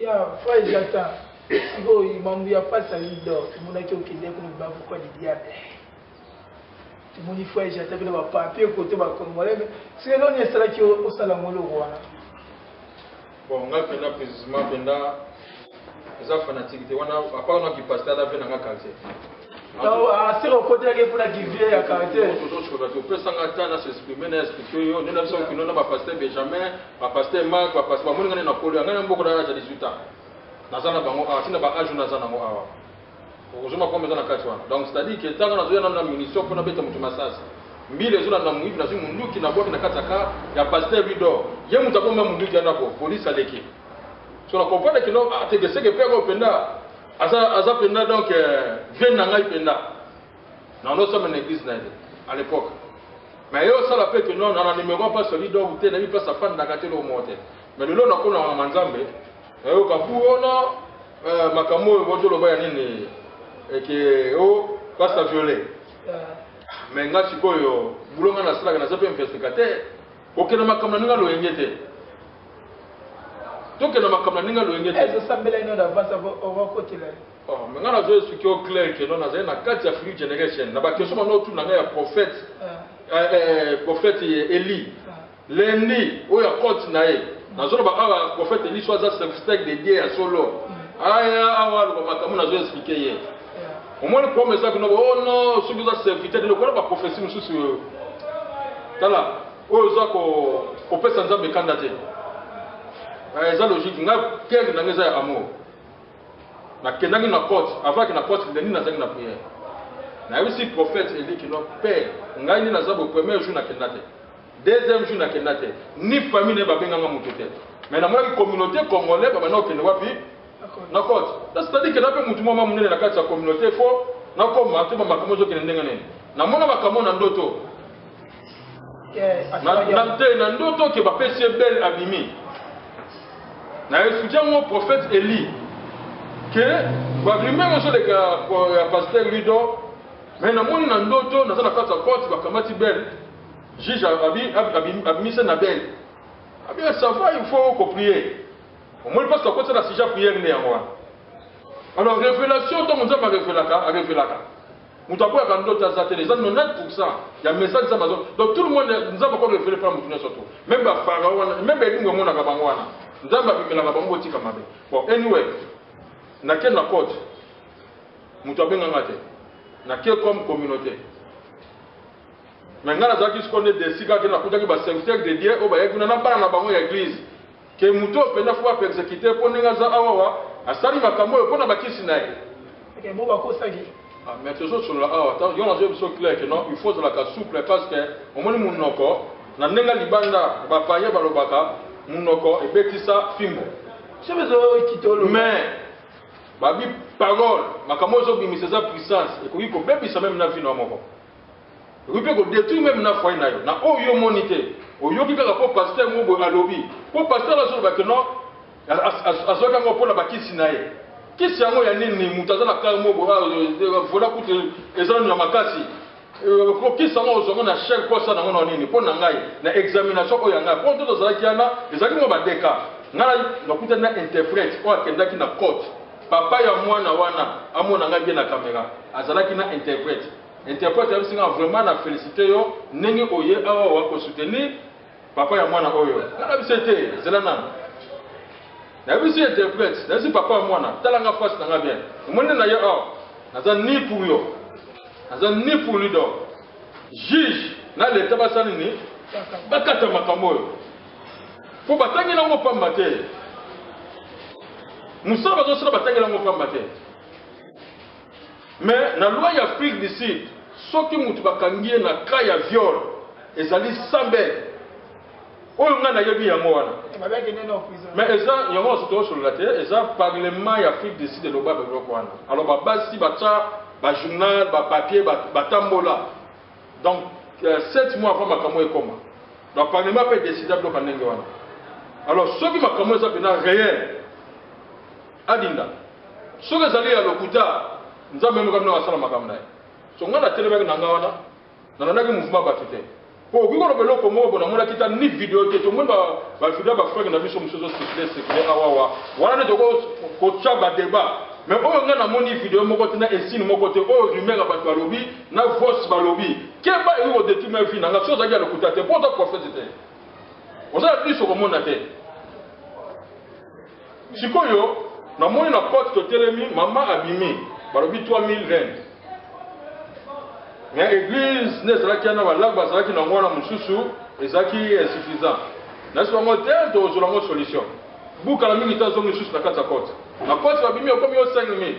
ya frère Jata siko mambo ya pasa lido tumonaki okende kuna bavu kwa diable tumoni frère Jata bila ba papier côté ba congolais c'est non ni sala ki o sala ngolo wana bon nga penda précisément penda eza fanatique te wana apa na ki pasteur da pena nga quartier c'est le côté pour la qui vient à caractère. On peut s'engager à s'exprimer, à expliquer. Nous avons dit que nous avons pasteur Benjamin, pasteur Marc, pasteur Mamou, nous avons beaucoup d'âge à 18 ans. Nous avons âge nous avons heureusement comme nous avons donc c'est-à-dire que tant que nous avons une munition pour nous mettre mon massage. Mille les autres dans mon livre, nous avons mundu qui n'a pas de kataka, il y a pasteur Vidor. Il y a mon tabou même mundu qui a n'ako police à l'équipe. So on comprend que nous a été que c'est que père au penda. Aza penda donc vient nangai penda. Na nous sommes une église à l'époque. Mais yo ça la fait que non na numéro pas solide ou te na bi pas sa fan d'agater le monter. Mais le long na ko na manzambe. Yo ka pu ona makamo bojo lo baya nini que o passe violer. Mais nga sikoyo bulonga na sala na zape investigateur. Okena makamna ninga lo engete. Donc na makamna ninga lo engete. Est-ce sambela ino d'avance au côté là. Oh, mais nga na zo ce qui est clair que non na za na kati ya free generation na ba question na tout na nga ya prophète. Prophète Eli. Lendi o ya court na ye. Na zo ba ka prophète Eli soit za service de Dieu ya solo. Aya awa lo makamna na zo expliquer ye. Au moins le problème c'est que oh non, ce que ça serviteur de quoi pas prophétie monsieur sur tala o za ko pesa nzambe kandate. Ça logique nga quel na ngeza amour. Na kendangi na porte avant que na porte ndeni na zangi na prière. Na aussi prophète Eli qui non père ngai ni na za bo premier jour na kendate. Deuxième jour na kendate. Ni famille ne ba benga mutu te. Mais na mona communauté congolais ba na okende wapi? Na côte. C'est-à-dire que na pe mutu mama munene na kati ya communauté fo na koma te ba makamo zo kende ndenga nene. Na mona makamo na ndoto. Na te na ndoto ke ba pesi belle abimi. Na soutien mon prophète Eli que ba lui-même sur les pasteur Ludo mais na moni na ndoto na za na kati ya côte ba kamati belle. Juge abimi se na belle. Abi ça va il faut qu'on prie. Au moins parce que côté la sija prière né en moi. Alors révélation to monza ba révélaka. Mutakoya ka ndoto za télé za 90% ya message za mazo. Donc tout le monde nzamba ko révéler pas mutuna surtout. Même ba pharaon même ba lingo mona ka bangwana. Nzamba bimela ka bango tika mabe. Bon anyway na ken na côte. Mutabenga ngate. Na ken comme communauté. Mais ngala za ki skonde de sika ke na kutaki ba serviteur de Dieu o ba yekuna na bana na bango ya église. Que muto pena fois persécuté pour nenga za awawa asali makambo yo pona bakisi naye. OK bon ba ko sagi. Ah mais toujours sur la awa tant yo na zo biso clair que non il faut de la cas souple parce que au moins munoko na nenga libanda ba paye balobaka munoko ebetisa fimbo. Je bezo kitolo. Mais babi parole makambo zo bimisa za puissance ekoki ko bebisa même na vie na moko ekoki pe ko détruire même na foi na yo na oyo monité oyo kika ko pasteur mo alobi po pasteur la zo ba que non azoka ngo pona bakisi na ye kisi yango ya nini mutaza na kar mo vola kutu ezana na makasi ko kisi yango ozongo na chèque ko ça na ngo nini pona ngai na examination oyo ngai po to zalaki yana ezaki mo badeka ngala nakuta na interprète o akendaki na court papa ya mwana wana amona ngai bien na caméra azalaki na interprète abisinga vraiment na féliciter yo ndenge oye awa wa ko soutenir papa ya mwana oyo ngala bisete zelana na bisi interprète na si papa ya mwana talanga face na bien omone na yo awa naza ni pour yo naza ni pour lui donc juge na l'état basani ni bakata makambo oyo po batangi nango pamba te musala bazosala batangi nango pamba te mais na loi ya Afrique du Sud soki mutu bakangi ye na cas ya viol ezali sambe oyo nga nayebi yango wana mais eza yango sotosolola te eza parlement ya Afrique du Sud eloba biloko wana alors babasi batya bajournal bapapier batambola donc 7 mois avant makambo ekoma donc parlement mpe décida biloko ndenge wana alors soki makambo eza pena réel adinda soki ezali ya lokuta nzambe moko mna wasala makambo na ye so nga na telemaki na nga wana nananaki mouvement bato te po okikola beloko moko bona mona kita ni video te tomoni bavideo bafrake na biso mosusu circule awawa wana nde tokotya badébat mais oyo nga namoni video moko te na esine moko te oyo rumeur bato balobi na voice balobi keba eyi kodétruire vie nanga so ozalaki ya lokuta te mpo oza prophète te ozala biso komona te sikoyo namoni na porte totelemi mama abimi balobi 3000 reines mais église ne ezalaki yana balage bazalaki nango wana mosusu ezalaki insuffisant nasi bango te tozwela yango solution bukala mingi te azongi lisusu na kati ya kote na kote babimi okomi yo 5000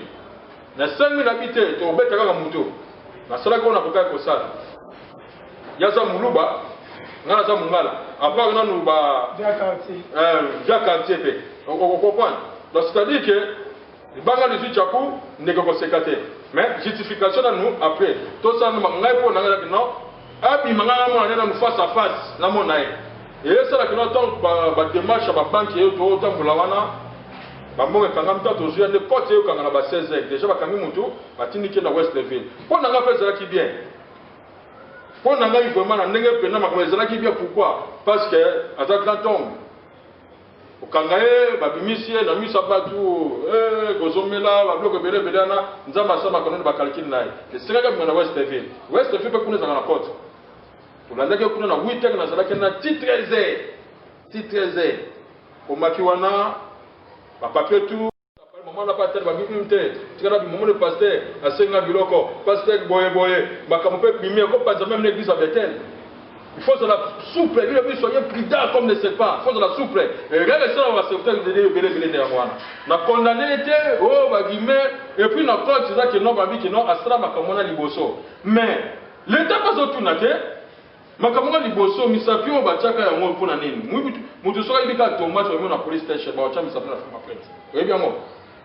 na 5000 abi te tobeta kaka moto nasalaki oyo nakokaki kosala yaza moluba nga naza mongala apres nanu via quartier mpe okopane donc c'est-à-dire que libanga lisu tyaku ndeke koseka te mais justification nanu après tosala ngai mpo nangai non abima ngai namona nde nanu face à face namona ye eyesalaki no ntango badémarche ya babanke eyo totambola wana bambongo ekangami ta tozwi nde porte eyokanga na ba 16 heures déjà bakangi motu batindiki na west ville mpo na ngai mpe ezalaki bien mpo na ngai vraiment na ndenge mpena makambo ezalaki bien pourquoi parce que aza grand homme okanga ye babimisi ye na miso bato kozomela babiloko ebele wana nzambe asamaka noni bakalikili na ye esengaki abima na west ville mpe kuna ezanga na porte tolandaki kuna na 8 heures nazalaki na ti 13 heures omaki wana bapapier tu mama na pater babimi te tikana bimomo le pasteur asenga biloko pasteur boye makambo mpe bimi ekopanza même l'église à Bethel. Il faut de la souple, il faut soyez prudent comme ne sait pas. Il faut de la souple. Et regardez ça, on va se faire des bélés. On a condamné, oh, et puis on a compte que non, que non, Astra Makamona Liboso. Mais l'État pas au tout naté, Makamona Liboso, Misapio, Bachaka, et on pour l'année. Nous sommes allés à Thomas, on a police station, on a mis ça pour la femme après. Vous voyez bien, moi.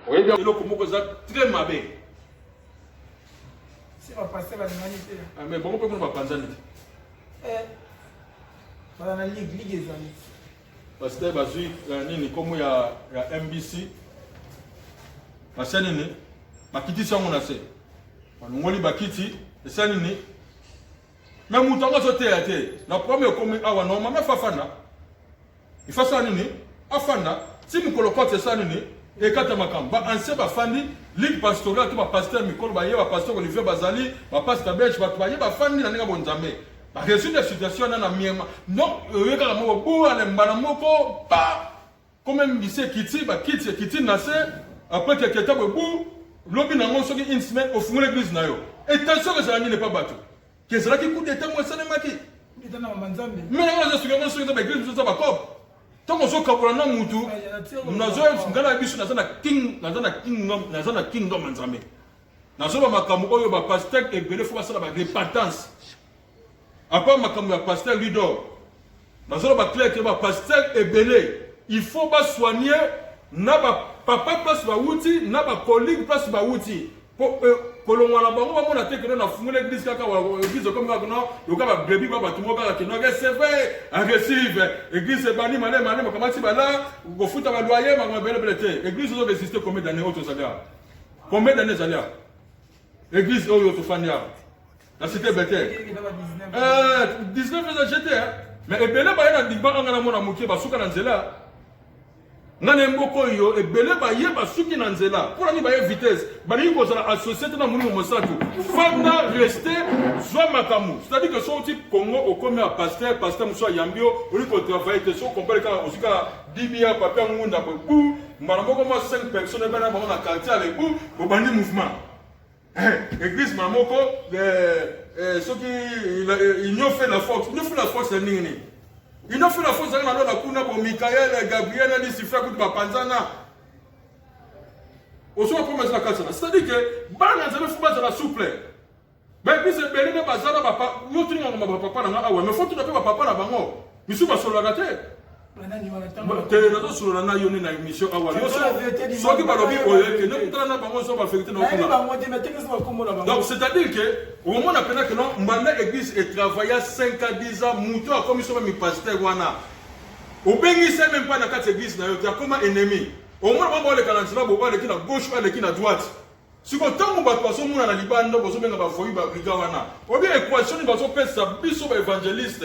Vous voyez bien, le Komo très mauvais. C'est pas passé la humanité. Mais bon, on peut pas penser. Bana ligue ezali pasteur bazui nini komo ya MBC basani ni bakiti sango na se banongoli bakiti esani ni même mutango sote ya te na premier komo awa no mama fafana ifasa nini afanda si mukolo kote sani ni ekata makamba ba ancien ba fandi ligue pastorale to ba pasteur mikolo ba ye ba pasteur Olivier Bazali ba pasteur Belge ba ba ye ba fandi na ninga bonzambe. Par résulte la situation dans la mienne. Non, il y a pas comme même lycée Kiti Nassé, après quelques temps, l'objet n'a pas une semaine au fond de l'église. Et tant que ça n'est pas battu. Qu'est-ce que ça qui coûte des temps, moi, ça n'est pas qui. Mais on a souvent sur l'église, nous avons pas. Tant qu'on s'occupe de la moutou, nous avons kingdom ensemble. Nous avons ma camoufle, ma pasteur et belé, faut passer la répentance. Après ma pasteur Ludo, dans le clair que ma pasteur est belé, il faut pas soigner na papa place bauti na ba colleague place bauti kolongwa na bango bamona te que na fungula église kaka église comme ça non yoka ba brebis ba batumo kaka que non c'est vrai agressive église bani mane makamati bala go futa ba loyer ma bele te église zo exister combien d'années auto salia combien d'années salia église oyo to fania la cité Bethel 19 ans j'étais mais ebele ba yana dimba ngana mona mukie ba suka na nzela ngane mboko yo ebele ba ye ba suki na nzela pour ani ba ye vitesse bani ko za associé na munu mosatu fana rester soit makamu c'est-à-dire que son type Congo au comme un pasteur muso yambio on ko travailler te so compare quand on suka dibia papa ngunda ko bu maramboko mo 5 personnes bana ba na quartier avec bu au bandi mouvement église mamoko ceux qui ils ont fait la force de nini. Ils ont fait la force de la kuna pour Michael, Gabriel, et Lucifer, pour Panzana. Au soir, pour la casse. C'est-à-dire que, Bana, ça ne faut pas de la souple. Mais puis, c'est Bénin, Bazana, papa, nous tenons mon papa, mais faut tout à fait papa là-bas. Mais je suis pas sur la tête. Tena sur la nayoni na émission awa so qui balobi oye que ne kutana na bango so ba vérité na okuna donc c'est-à-dire que au moment on appelle que non mbanda église et travailla 5 à 10 ans muto a comme so mi pasteur wana au bengi c'est même pas na quatre église na yo comme ennemi au moment on le kalantsila bo ba le kina gauche ba le kina droite si ko tango ba paso muna na libanda bo so benga ba foyi ba briga wana o bien équation ba so pesa biso ba évangéliste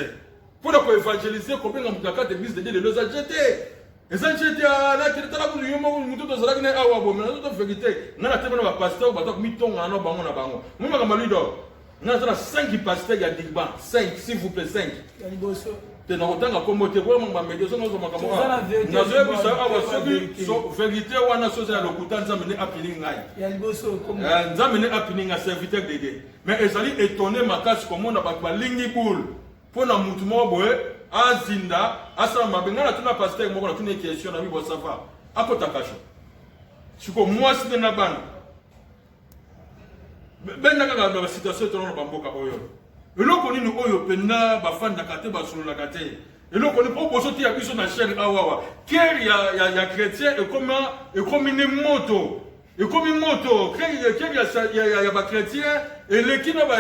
pour évangéliser combien de cas d'église de Dieu de nos agités. Les agités là qui étaient là pour nous montrer tout ça là qui n'est pas bon mais nous devons vérité. Nous avons un pasteur qui a mis ton anneau bango na bango. Nous avons un leader. Nous avons 5 pasteurs qui a dit 5 s'il vous plaît 5. Tu n'as autant comme moté vraiment ma médiation nous avons comme moi. Nous avons ça avoir vérité ou na chose à l'okuta nous amener à pilingai. Il y a liboso comme nous amener à pilinga serviteur de Dieu. Mais ezali étonné ma casse comme on a pas lingi boule. Pour na mutu mo boye azinda asa mabenga na tuna pasteur moko na tuna question na bibo safa akota kasho siko mwasi de na bana benna kaka na situation to na bamboka oyo eloko nini oyo pena bafanda kate basolola kate eloko ni proposo ti ya biso na chaîne awawa ker ya chrétien et comme une moto et comme une moto ker ya ba chrétien et lekina ba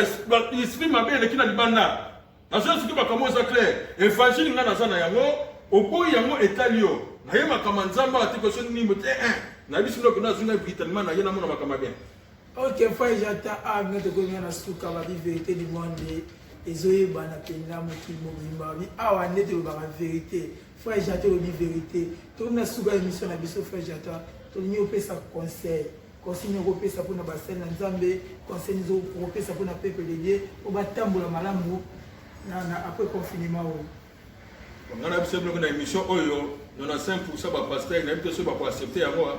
esprit mabe lekina libanda. La chose qui va commencer clair, évangile n'a pas yango, au bout yango etalio. Na yema kama nzamba atiko so ni mote na biso que na zunga britalement na yena mona makama bien. OK, frère j'attends à notre gonya na suka ba vérité du monde ezoye bana pena mokili mobimba bi awa nete ba vérité. Frère j'attends la vérité. Tout na suka émission na biso frère j'attends. To ni opesa conseil. Conseil ni opesa pour na basel na nzambe, conseil ni opesa pour na peuple de Dieu, o batambola malamu. Après confinement, on a observé que dans l'émission, on a 5% de pasteur, il y a des personnes qui accepter à moi.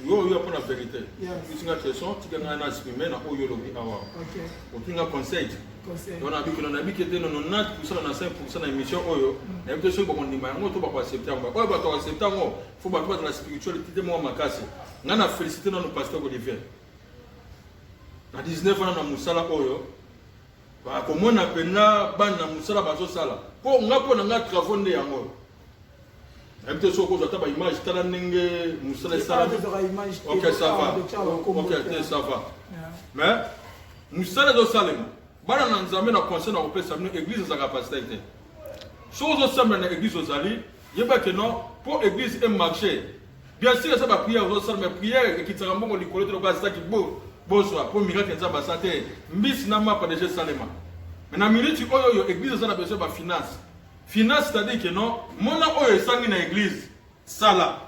Yo pour la vérité. Si tu as une question, tu as exprimé na oyo lobi awa. OK. Tu as conseil. On a vu que on a vu que dans 90% na 5% na émission oyo, il y a des personnes qui vont dire moi to pas accepter moi. Oyo ba to accepter moi, faut ba to la spiritualité de moi makasi. Ngana féliciter nos pasteur Olivier. Na 19 ans na musala oyo. Comme on appelle na bana musala bazo sala po ngapo na travaux nde yango habite so ko zata ba image tala ndenge musala sala OK ça va OK ça va mais musala do salema bana na nzambe na conseil na opesa mino église za capacité chose ensemble na église ozali yeba que non pour église et marché bien sûr ça va prière au salme prière qui tsanga mbongo likolo to ba ça qui beau bonsoir pour miracle nzamba santé mbisi na mapa déjà salema mais na minute oyo église ça na besoin ba finance c'est-à-dire que non mona oyo esangi na église sala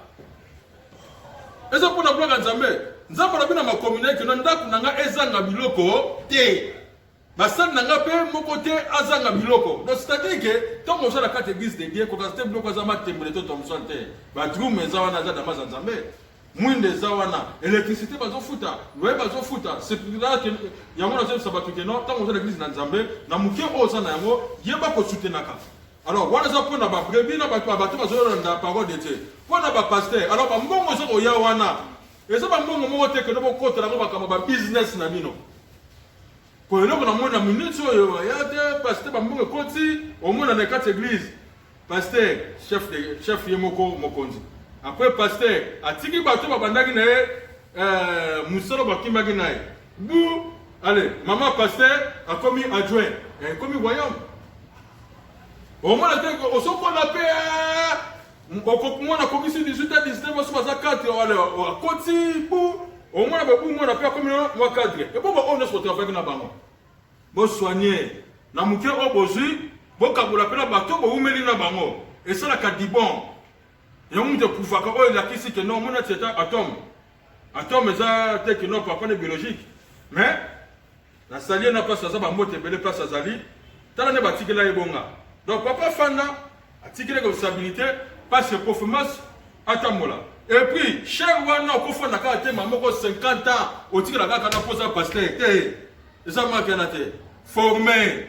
eza pour na bloka nzambe na bina ma communauté que non ndaku nanga ezanga biloko te basali nanga pe moko te azanga biloko donc c'est-à-dire que tant qu'on soit la carte église de Dieu ko ka step biloko za ma temble to tom santé ba drum ezawana za dama za nzambe mwinde zawana électricité bazofuta loyer bazofuta c'est là que yango na ça batu que non tant qu'on l'église na nzambe na muke oza na yango yeba ko soutenaka alors wana za pona ba brebis na batu bazola na parole de Dieu pona ba pasteur alors ba mbongo zo oya wana eza ba mbongo moko te que no bokota na bakama ba business na bino ko eloko na mona minute oyo ya te pasteur ba mbongo koti au moins na quatre église pasteur chef yemoko mokonzi après pasteur atiki bato babandaki na ye musolo bakimaki na ye bu allez maman pasteur akomi adjoint akomi royaume omona te osokola pe okomona komisi 18 à 19 oso baza 4 akoti bu omona babu mona pe akomi mwa cadre et bon on ne se retrouve na bango bo soigner na muke obozui bo kabola pe na bato bo umeli na bango et ça la kadibon et on te pouvaka o la kisi que non mona c'est atome eza te que non papa ne biologique mais la salie na pas ça ba mote belé pas ça zali tala ne batikela ebonga donc papa fanda atikela responsabilité pas ses performances atamola et puis cher wana ko fanda ka te mamoko 50 ans otikela ka na posa pasteur eza makana te formé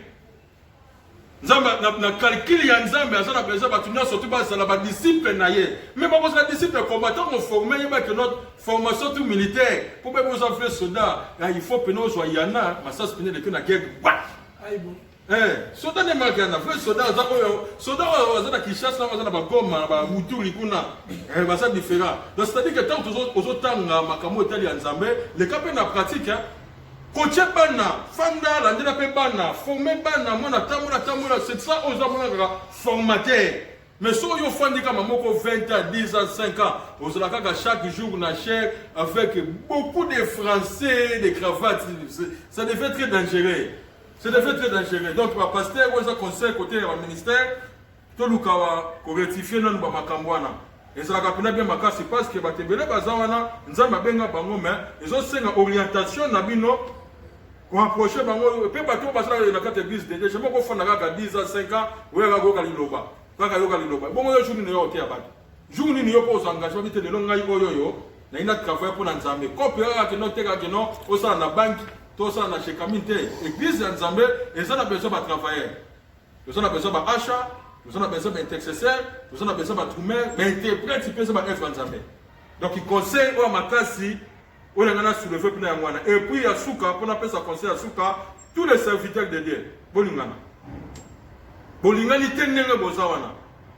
Nzamba na calcul ya Nzamba azana besoin batuna surtout bazala ba disciple na ye mais ba bosa disciple combattant on formé yeba que notre formation tout militaire pour be bosa faire soldat il faut que nous soyana masas pene de que na guerre aibo soldat ne magana vrai soldat soldat azana qui chasse na azana ba goma ba muturi kuna ba ça différent donc c'est à dire que tant aux tanga makamo etali ya Nzambe le cap na pratique Coach bana, fanda, la ndela pe bana, formé bana, mona tamura, c'est ça aux amona formateur. Mais si on fandi comme moko 20 ans, 10 ans, 5 ans, aux alaka chaque jour na chair avec beaucoup de français, de cravates, ça devient très dangereux. Ça devient très dangereux. Donc le pasteur on a conseil côté du ministère, tout le cas pour rectifier non ba makambwana. Et ça a bien makasi parce que batebele bazawana, nzamba benga bango mais ils ont une orientation na bino pour approcher bango pe bato basala na kate église de je moko fona ka 10 ans 5 ans oya ka goka liloba kaka yoka liloba bongo yo jour ni yo te abati jour ni yo ko s'engagement bité de longa yo na ina travailler pour Nzambe copier ka no te ka no o sala na banque to sala na chez Kaminte église ya Nzambe et ça na besoin ba travailler nous on a besoin ba achat nous on a besoin d'intercesseur nous on a besoin ba troumer mais interprète peut ça ba œuvre Nzambe donc il conseille o makasi. On a soulevé pour nous. Et puis, à Souka, pour appeler ça conseil à Souka, tous les serviteurs de Dieu. Bolingana. Bolingana, il tenait le bozawana.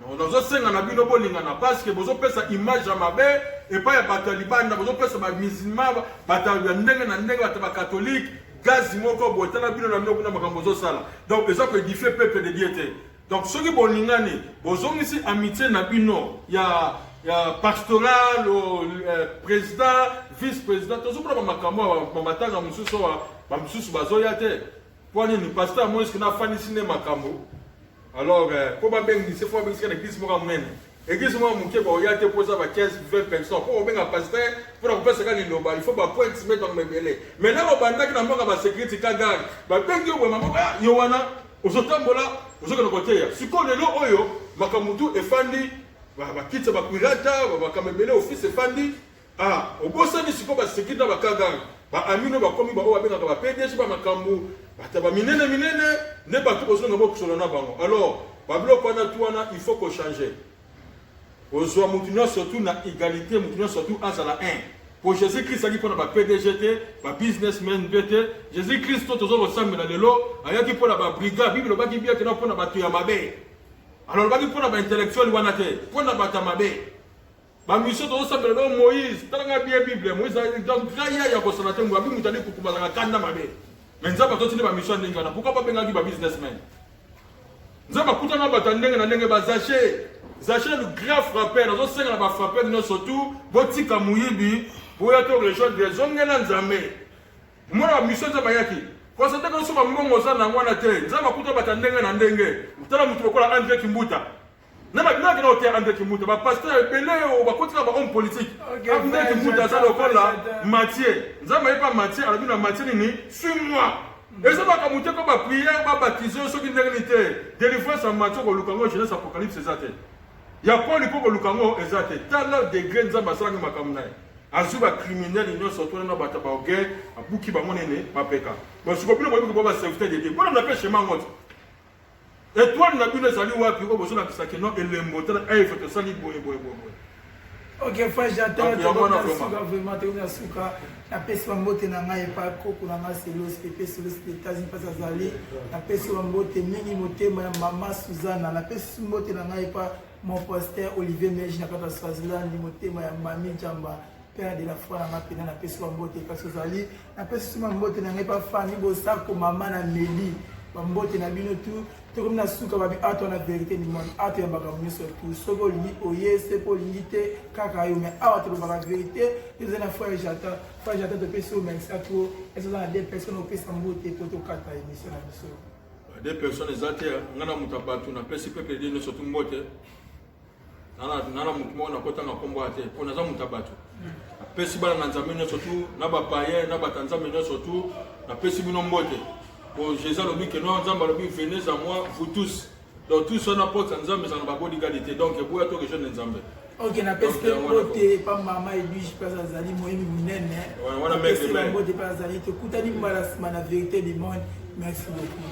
Nous avons dit Bolingana parce que vous avez cette image à ma belle et pas à Taliban, vous avez fait musulman, catholique, gaz, moko, botana, donc, les gens peuvent édifier le peuple de Dieu. Donc, ceux qui Bolingana, vous avez ici amitié, il y a pastoral, président, vice-président, tout ça, makambo, mususu bazoya te. Pour ni pasteur moi ce na fani sine makambo. Alors pour ba bengi c'est faut bengi l'église mo kamene. Église mo muke ba oya te posa ba 15 20 personnes. Pour benga pasteur pour ko pesa ka liloba, il faut ba point se mettre dans mebele. Mais là au banda ki na mboka ba sécurité ka gari. Ba bengi o mama yo wana ozotambola ozokana côté ya. Siko lelo oyo makamutu efandi bakitsa bakwirata bakamebele office efandi obosani siko basekita bakaganga baamino bakomi bao babengaka bapdg bamakambo bata baminene ne bato bozonga bokusolo na bango alors babiloko wana tu wana il faut ko changer ozwa mutu nyonso surtout na égalité mutu nyonso surtout azala 1 pour Jésus Christ ali mpona bapdg te babusinessman pe te Jésus Christ to tozokosambela lelo ayaki mpona babrigade bible obaki biaki na mpona bato ya mabe. Alors, il faut que intellectuel pour la batamabe. La mission de Moïse, dans la Bible, Moïse a dit donc, il y a un consommateur, il y a un mutali pour que la canne mabe. Mais nous avons continué la mission de l'Ingana. Pourquoi pas bien un businessman? Nous avons coupé un bâtiment, Zaché le grave frappeur, nous avons fait un frappeur, nous surtout, Botika Mouyibi, pour être rejoindre des zones de moi, la mission de Mayaki. Quand c'est que nous sommes en train de faire, nous avons coupé un bâtiment, tala mutu kola André Kimbuta nana kina ote André Kimbuta ba pasteur belé o ba kotika ba homme politique André Kimbuta ça lokola Mathieu nzama yepa Mathieu ala bina Mathieu ni suis-moi et ça ba kamuté ko ba prière ba baptiser so ki ndengité délivrance en Mathieu ko lukango Genèse Apocalypse ezate ya Paul ko lukango ezate tala degré nzama sala ni makamuna azuba criminel union surtout na bata ba guerre abuki ba monene ba peka ba sukobino ba ba serviteur de Dieu bona na pêche mangote. Et toi, nous avons dit wapi ko bozo na kisake non elembo tala ay foto sali boye. OK, frère, j'attends vraiment te suka na pesi mbote na ngai pa koko na ngaselo spepesi les États-Unis pas azali na pesi mbote mingi motema ya mama Suzana na pesi mbote na ngai pa mon pasteur Olivier Meji na kata Swaziland motema ya Mami Jamba père de la foi na mapena na pesi mbote kasi ozali na pesi mbote na ngai pa fani bosako mama na Meli mbote na bino tout to comme na suka babi ato na vérité du monde ato ya baka miso tout soko olingi oyese po olingi te kaka yo mais awa to baka vérité eza na foi jata to pesi o merci à toi eza na deux personnes au pesi mbote to kata émission na biso deux personnes ezate ngana mutabatu na pesi peuple de surtout mbote nana mutumo na kota na kombo ate on aza mutabatu pesi bana nzambe no surtout na ba païen na ba tanzambe no surtout na pesi bino mbote pour Jésus le but que nous nzambe le but venez à moi vous tous donc tous on apporte nzambe ça na ba body qualité donc pour être que jeune nzambe. OK na pesi mbote pa mama Edwige pas azali moyemi munene wana mec mbote pas azali to kutani mbala na vérité du monde merci beaucoup.